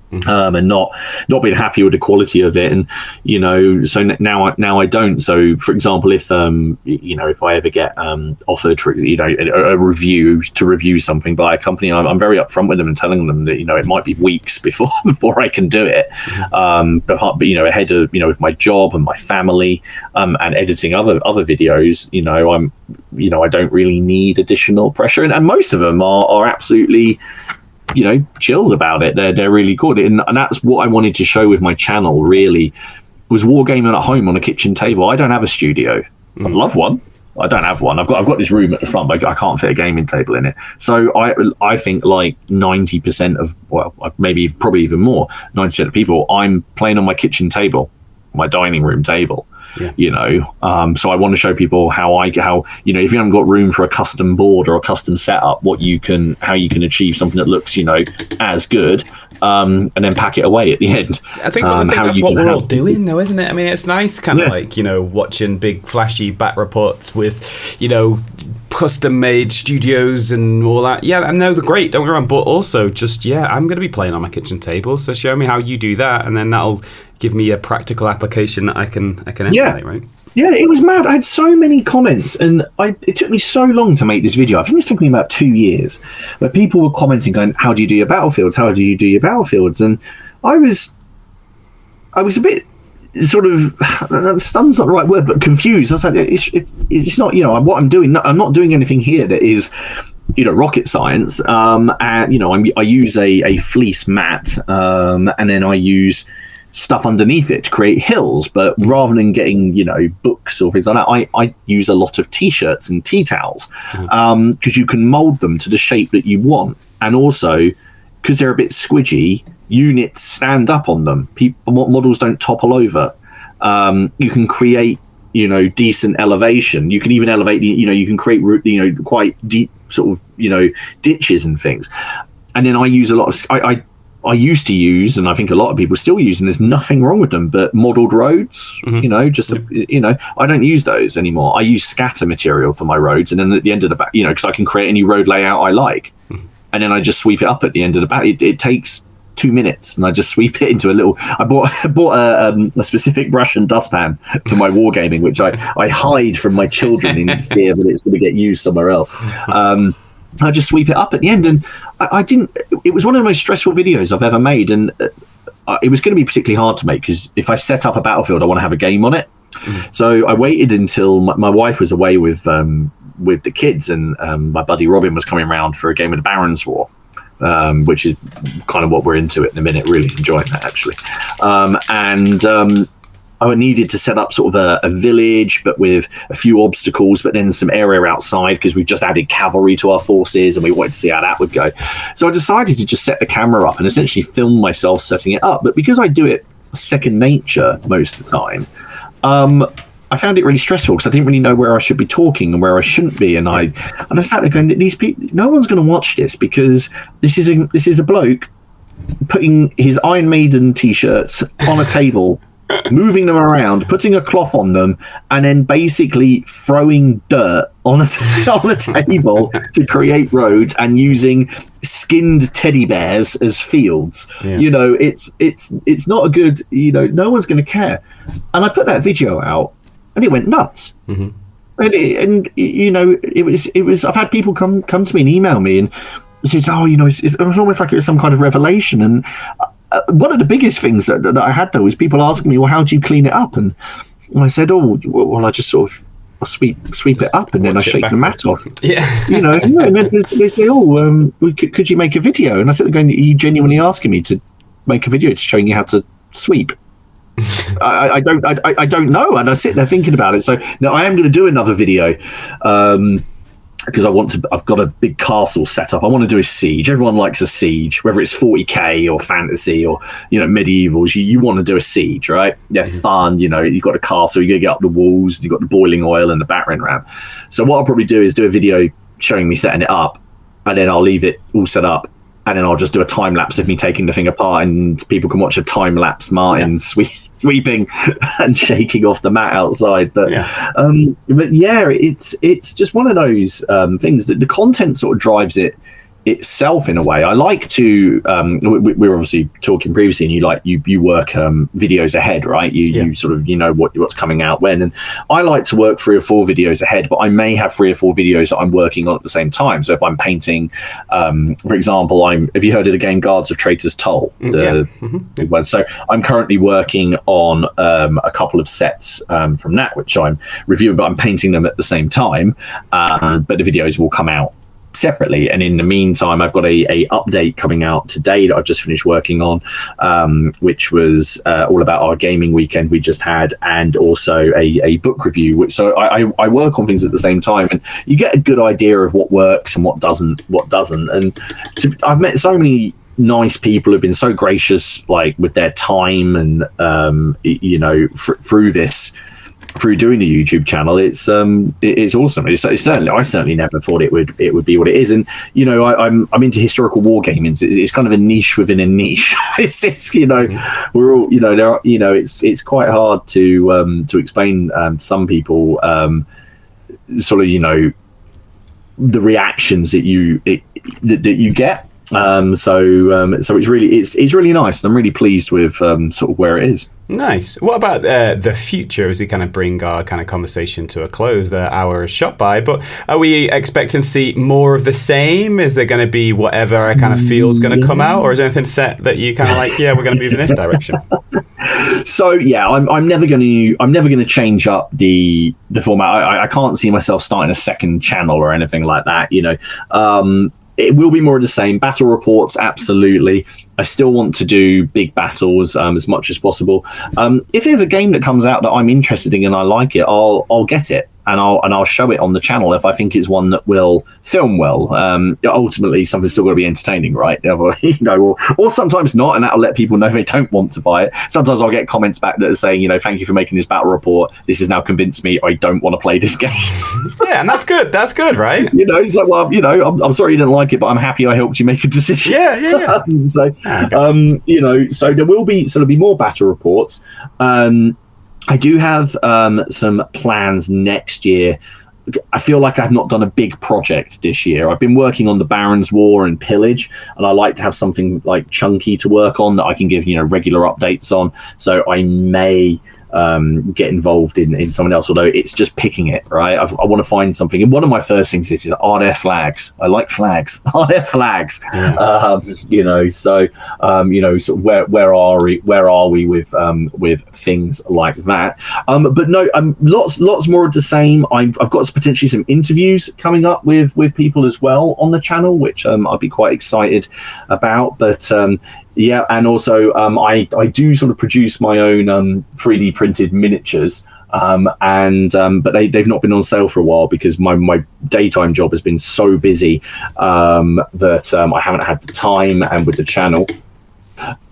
Speaker 4: And not being happy with the quality of it, and so now I don't. So for example, if I ever get offered for a review to review something by a company, I'm very upfront with them and telling them that it might be weeks before I can do it. But ahead of with my job and my family and editing other videos, I don't really need additional pressure, and most of them are absolutely chilled about it. They're really good, and that's what I wanted to show with my channel. Really, was wargaming at home on a kitchen table. I don't have a studio. I'd love one. I don't have one. I've got this room at the front, but I can't fit a gaming table in it. So I think like 90% of, well, maybe probably even more, 90% of people, I'm playing on my kitchen table, my dining room table. So I want to show people how if you haven't got room for a custom board or a custom setup, how you can achieve something that looks as good, and then pack it away at the end.
Speaker 1: I think that's what we're all doing though, isn't it? I mean, it's nice kind of like watching big flashy bat reports with custom made studios and all that. I know they're great, don't get me wrong, but also just I'm going to be playing on my kitchen table, so show me how you do that, and then that'll give me a practical application that I can emulate, right?
Speaker 4: Yeah, it was mad. I had so many comments, and it took me so long to make this video. I think it's taken me about 2 years, where people were commenting, going, "How do you do your battlefields? How do you do your battlefields?" And I was a bit sort of, stunned's not the right word, but confused. I was like, it's not, what I'm doing. I'm not doing anything here that is, rocket science. And I use a fleece mat, and then I use stuff underneath it to create hills, but rather than getting books or things like that, I use a lot of t-shirts and tea towels, because you can mold them to the shape that you want, and also because they're a bit squidgy, units stand up on them. Models don't topple over. You can create decent elevation. You can even elevate you can create quite deep sort of ditches and things. And then I use a lot of I used to use, and I think a lot of people still use, and there's nothing wrong with them, but modelled roads, I don't use those anymore. I use scatter material for my roads, and then at the end of the back, because I can create any road layout I like, and then I just sweep it up at the end of the back. It takes 2 minutes, and I just sweep it into a little. I bought a specific brush and dustpan for my wargaming, which I hide from my children in fear that it's going to get used somewhere else. I just sweep it up at the end, and I didn't. It was one of the most stressful videos I've ever made, and it was going to be particularly hard to make because if I set up a battlefield, I want to have a game on it. So I waited until my wife was away with the kids, and my buddy Robin was coming around for a game of the Barons War, which is kind of what we're into at the minute. Really enjoying that, actually. I needed to set up sort of a village, but with a few obstacles, but then some area outside because we've just added cavalry to our forces and we wanted to see how that would go. So I decided to just set the camera up and essentially film myself setting it up. But because I do it second nature most of the time, I found it really stressful because I didn't really know where I should be talking and where I shouldn't be. And I sat there going, these people, no one's going to watch this because this is a bloke putting his Iron Maiden t-shirts on a table, moving them around, putting a cloth on them, and then basically throwing dirt on a table to create roads and using skinned teddy bears as fields. It's not a good, no one's going to care. And I put that video out and it went nuts. It was I've had people come to me and email me and say, it was almost like it was some kind of revelation. And one of the biggest things that I had though was people asking me, well, how do you clean it up? And I said, I just sort of sweep it up and then I shake the mat off. And then they say, could you make a video? And I said, are you genuinely asking me to make a video showing you how to sweep? I don't know, and I sit there thinking about it. So now I am going to do another video because I've got a big castle set up. I want to do a siege. Everyone likes a siege, whether it's 40k or fantasy or medievals. You want to do a siege, right? They're fun. You've got a castle, you got to get up the walls, you've got the boiling oil and the battering ram. So what I'll probably do is do a video showing me setting it up, and then I'll leave it all set up, and then I'll just do a time lapse of me taking the thing apart, and people can watch a time lapse Martin sweeping and shaking off the mat outside. But it's just one of those things that the content sort of drives it itself in a way. I like to we were obviously talking previously, and you work videos ahead, right? You sort of what's coming out when, and I like to work 3 or 4 videos ahead, but I may have 3 or 4 videos that I'm working on at the same time. So if I'm painting, for example, have you heard of the game Guards of Traitors Toll? So I'm currently working on a couple of sets from that, which I'm reviewing, but I'm painting them at the same time, but the videos will come out separately. And in the meantime, I've got a update coming out today that I've just finished working on, which was all about our gaming weekend we just had, and also a book review. So I work on things at the same time, and you get a good idea of what works and what doesn't. And I've met so many nice people who've been so gracious, like with their time, and through doing the YouTube channel. It's awesome. It's certainly, I certainly never thought it would be what it is. And I'm into historical wargaming. It's kind of a niche within a niche. it's we're all there are, it's quite hard to explain to some people sort of the reactions that you get. So it's really nice, and I'm really pleased with sort of where it is.
Speaker 1: Nice. What about the future as we kind of bring our kind of conversation to a close? The hour is shot by, but are we expecting to see more of the same? Is there going to be whatever I kind of feel is going to come out, or is there anything set that you kind of like, we're going to move in this direction?
Speaker 4: So I'm never going to change up the format. I can't see myself starting a second channel or anything like that. It will be more of the same. Battle reports, absolutely. I still want to do big battles as much as possible. If there's a game that comes out that I'm interested in and I like it, I'll get it. I'll show it on the channel if I think it's one that will film well. Ultimately, something's still got to be entertaining, right? Or sometimes not, and that'll let people know they don't want to buy it. Sometimes I'll get comments back that are saying, thank you for making this battle report. This has now convinced me I don't want to play this game.
Speaker 1: Yeah, and that's good. That's good, right?
Speaker 4: It's like, well, I'm sorry you didn't like it, but I'm happy I helped you make a decision.
Speaker 1: Yeah.
Speaker 4: So there will be more battle reports. I do have some plans next year. I feel like I've not done a big project this year. I've been working on the Baron's War and Pillage, and I like to have something like chunky to work on that I can give regular updates on. So I may get involved in someone else, although it's just picking it, right? I want to find something, and one of my first things is, are there flags? I like flags. Are there flags?
Speaker 1: Yeah.
Speaker 4: So where are we with things like that? But no, lots more of the same. I've got potentially some interviews coming up with people as well on the channel, which I'll be quite excited about. But yeah, and also I do sort of produce my own 3D printed miniatures, but they've not been on sale for a while because my daytime job has been so busy that I haven't had the time. And with the channel,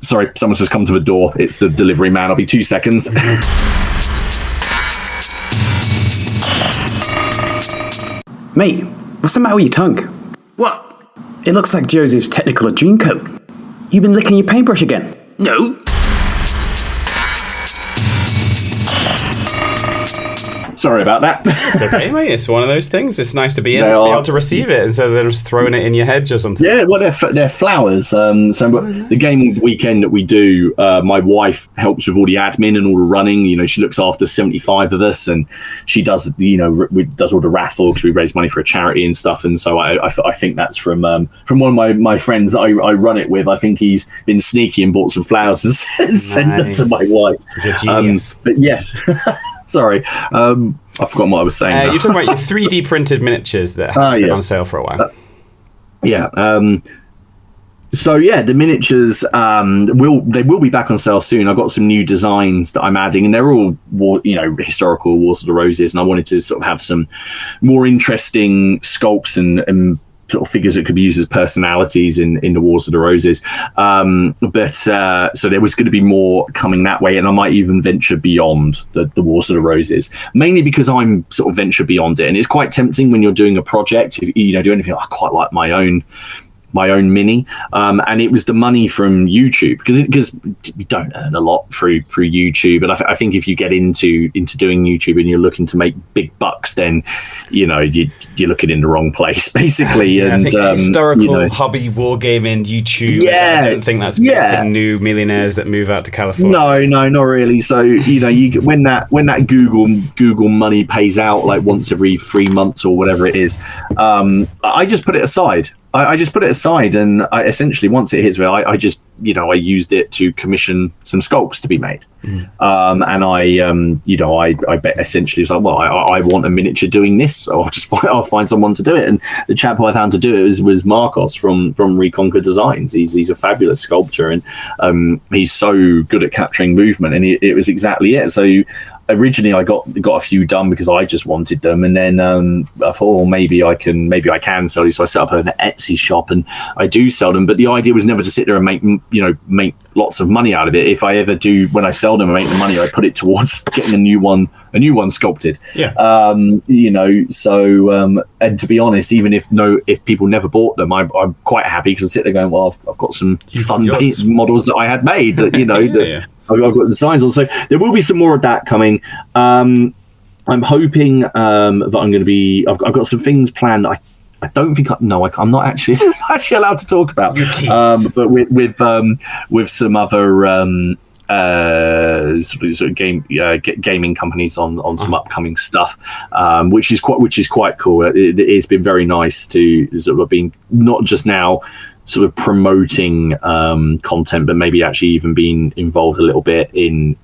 Speaker 4: sorry, someone's just come to the door. It's the delivery man. I'll be 2 seconds.
Speaker 5: Mate, what's the matter with your tongue?
Speaker 6: What?
Speaker 5: It looks like Joseph's Technicolor Dreamcoat. You've been licking your paintbrush again.
Speaker 6: No.
Speaker 4: Sorry about that.
Speaker 1: It's okay, mate. It's one of those things. It's nice to be able to receive it instead of just throwing it in your head or something.
Speaker 4: Yeah, well, they're flowers. The gaming weekend that we do, my wife helps with all the admin and all the running. She looks after 75 of us, and she does, does all the raffle because we raise money for a charity and stuff. And so I think that's from one of my friends that I run it with. I think he's been sneaky and bought some flowers and sent them to my wife.
Speaker 1: He's a genius.
Speaker 4: But yes. Sorry, I've forgotten what I was saying.
Speaker 1: You're talking about your 3D printed miniatures that have been on sale for a while.
Speaker 4: So yeah, the miniatures will be back on sale soon. I've got some new designs that I'm adding, and they're all historical Wars of the Roses, and I wanted to sort of have some more interesting sculpts and sort of figures that could be used as personalities in the Wars of the Roses. So there was going to be more coming that way, and I might even venture beyond the Wars of the Roses, mainly because I'm sort of venture beyond it. And it's quite tempting when you're doing a project, if you do anything. I quite like my own mini, and it was the money from YouTube because we don't earn a lot through YouTube, and I think if you get into doing YouTube and you're looking to make big bucks, then you're looking in the wrong place basically.
Speaker 1: Yeah,
Speaker 4: and
Speaker 1: I think historical hobby wargaming YouTube.
Speaker 4: Yeah,
Speaker 1: I don't think that's making new millionaires that move out to California.
Speaker 4: No, not really. So you when that Google money pays out like once every 3 months or whatever it is, I just put it aside. I just put it aside, and I essentially, once it hits me, I just, I used it to commission some sculpts to be made. And I bet essentially was like, well, I want a miniature doing this, so I'll find someone to do it. And the chap who I found to do it was Marcos from Reconquer Designs. He's a fabulous sculptor, and he's so good at capturing movement, and it was exactly it. So originally I got a few done because I just wanted them, and then I thought, well, maybe I can sell these. So I set up an Etsy shop, and I do sell them. But the idea was never to sit there and make lots of money out of it. If I ever do, when I sell them and make the money, I put it towards getting a new one sculpted.
Speaker 1: Yeah.
Speaker 4: And to be honest, even if people never bought them, I'm quite happy because I sit there going, well, I've got some fun models that I had made that that I've got designs on. So there will be some more of that coming. I'm hoping that I'm going to be. I've got some things planned. I don't think I'm not actually allowed to talk about. But with some other sort of gaming companies on some upcoming stuff, which is quite cool. It has been very nice to sort of being not just now sort of promoting content, but maybe actually even being involved a little bit in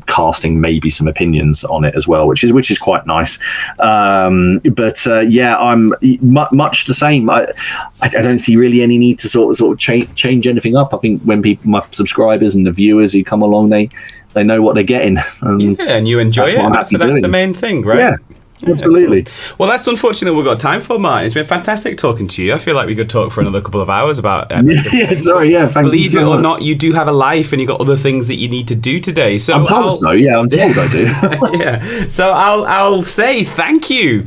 Speaker 4: casting maybe some opinions on it as well, which is quite nice. I'm much the same. I don't see really any need to sort of change anything up. I think when my subscribers and the viewers who come along, they know what they're getting.
Speaker 1: And you enjoy it. That's the main thing, right?
Speaker 4: Absolutely.
Speaker 1: Well, that's unfortunately what we've got time for, Martin. It's been fantastic talking to you. I feel like we could talk for another couple of hours about
Speaker 4: Thank
Speaker 1: believe
Speaker 4: you so
Speaker 1: it or
Speaker 4: much.
Speaker 1: not, you do have a life and you've got other things that you need to do today. So
Speaker 4: I'm told so, yeah, I'm told I do.
Speaker 1: yeah. So I'll say thank you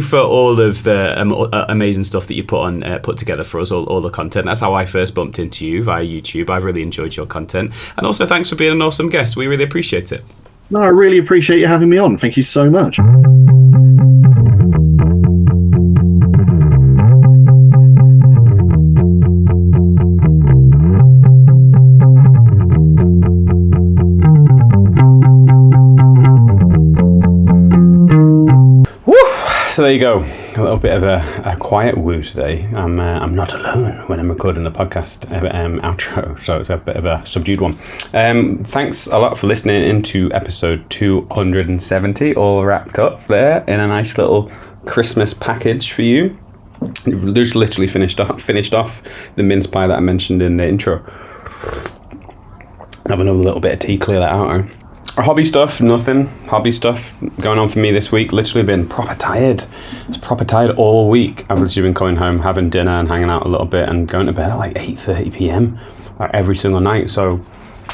Speaker 1: for all of the amazing stuff that you put together for us, all the content. That's how I first bumped into you via YouTube. I've really enjoyed your content, and also thanks for being an awesome guest. We really appreciate it.
Speaker 4: No, I really appreciate you having me on. Thank you so much.
Speaker 1: So there you go, a little bit of a quiet woo today. I'm not alone when I'm recording the podcast outro, so it's a bit of a subdued one. Thanks a lot for listening into episode 270, all wrapped up there in a nice little Christmas package for you. Just literally finished off the mince pie that I mentioned in the intro. Have another little bit of tea, clear that out. Hobby stuff, nothing. Hobby stuff going on for me this week. Literally been proper tired. I was proper tired all week. I've literally been coming home, having dinner and hanging out a little bit and going to bed at like 8:30 p.m. like every single night. So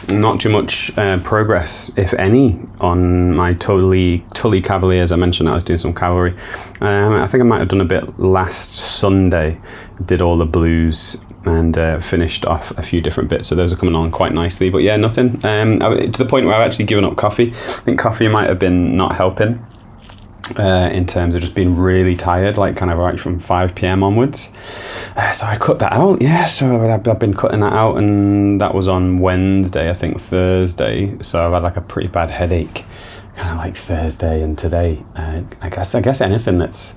Speaker 1: not too much progress, if any, on my Tully Cavaliers. I mentioned I was doing some cavalry. I think I might have done a bit last Sunday. Did all the blues and finished off a few different bits, so those are coming on quite nicely. But yeah, nothing to the point where I've actually given up coffee. I think coffee might have been not helping in terms of just being really tired, like kind of right from 5 p.m. onwards. So I cut that out. Yeah, so I've been cutting that out, and that was on Wednesday, I think Thursday. So I've had like a pretty bad headache, kind of like Thursday and today. I guess anything that's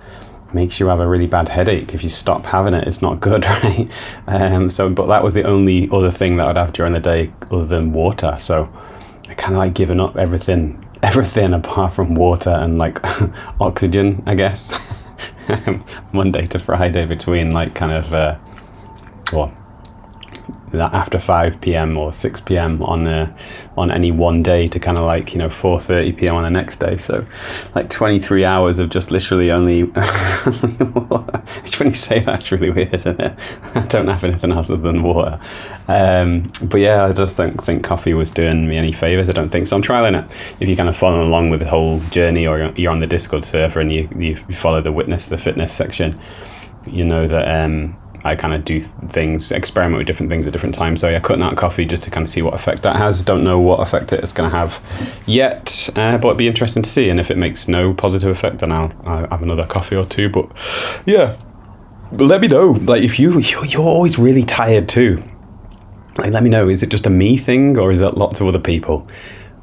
Speaker 1: makes you have a really bad headache, if you stop having it, it's not good, right? But that was the only other thing that I'd have during the day other than water. So I kind of like given up everything apart from water and like oxygen, I guess. Monday to Friday between like kind of after 5 p.m. or 6 p.m. on any one day to kind of like 4:30 p.m. on the next day. So like 23 hours of just literally only. When you say that, it's really weird, isn't it? I don't have anything else other than water. But yeah, I just don't think coffee was doing me any favors. I don't think so. I'm trialing it. If you're kind of following along with the whole journey, or you're on the Discord server and you follow the fitness section, you know that I kind of do things, experiment with different things at different times. So yeah, cutting out coffee just to kind of see what effect that has. Don't know what effect it's going to have yet, but it'd be interesting to see. And if it makes no positive effect, then I'll have another coffee or two. But yeah, let me know. Like if you're always really tired too. Like let me know. Is it just a me thing, or is it lots of other people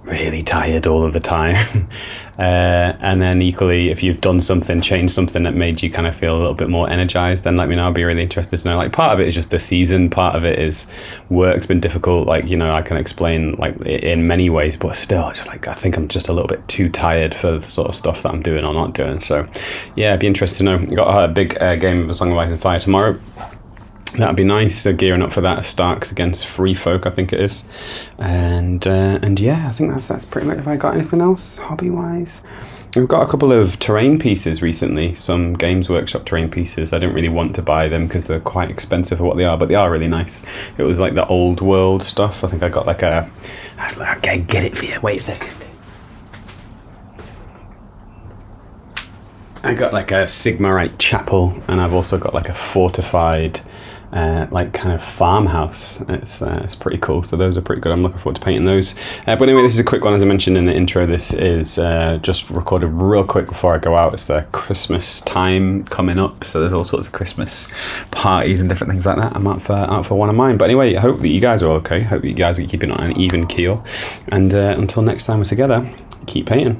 Speaker 1: really tired all of the time? And then equally, if you've done something, changed something that made you kind of feel a little bit more energized, then let me know. I'd be really interested to know. Like part of it is just the season, part of it is work's been difficult, like I can explain like in many ways, but still just like I think I'm just a little bit too tired for the sort of stuff that I'm doing or not doing. So yeah, I'd be interested to know. Got a big game of A Song of Ice and Fire tomorrow. That'd be nice. So gearing up for that. Starks against Free Folk, I think it is. And yeah, I think that's pretty much. Have I got anything else hobby wise? We've got a couple of terrain pieces recently. Some Games Workshop terrain pieces. I didn't really want to buy them because they're quite expensive for what they are, but they are really nice. It was like the old world stuff. I think I got like a. Okay, get it for you. Wait a second. I got like a Sigmarite chapel, and I've also got like a fortified. Like kind of farmhouse. It's pretty cool. So those are pretty good. I'm looking forward to painting those. But anyway, this is a quick one. As I mentioned in the intro, this is just recorded real quick before I go out. It's the Christmas time coming up, so there's all sorts of Christmas parties and different things like that. I'm out for one of mine. But anyway, I hope that you guys are okay. Hope that you guys are keeping on an even keel. And until next time we're together, keep painting.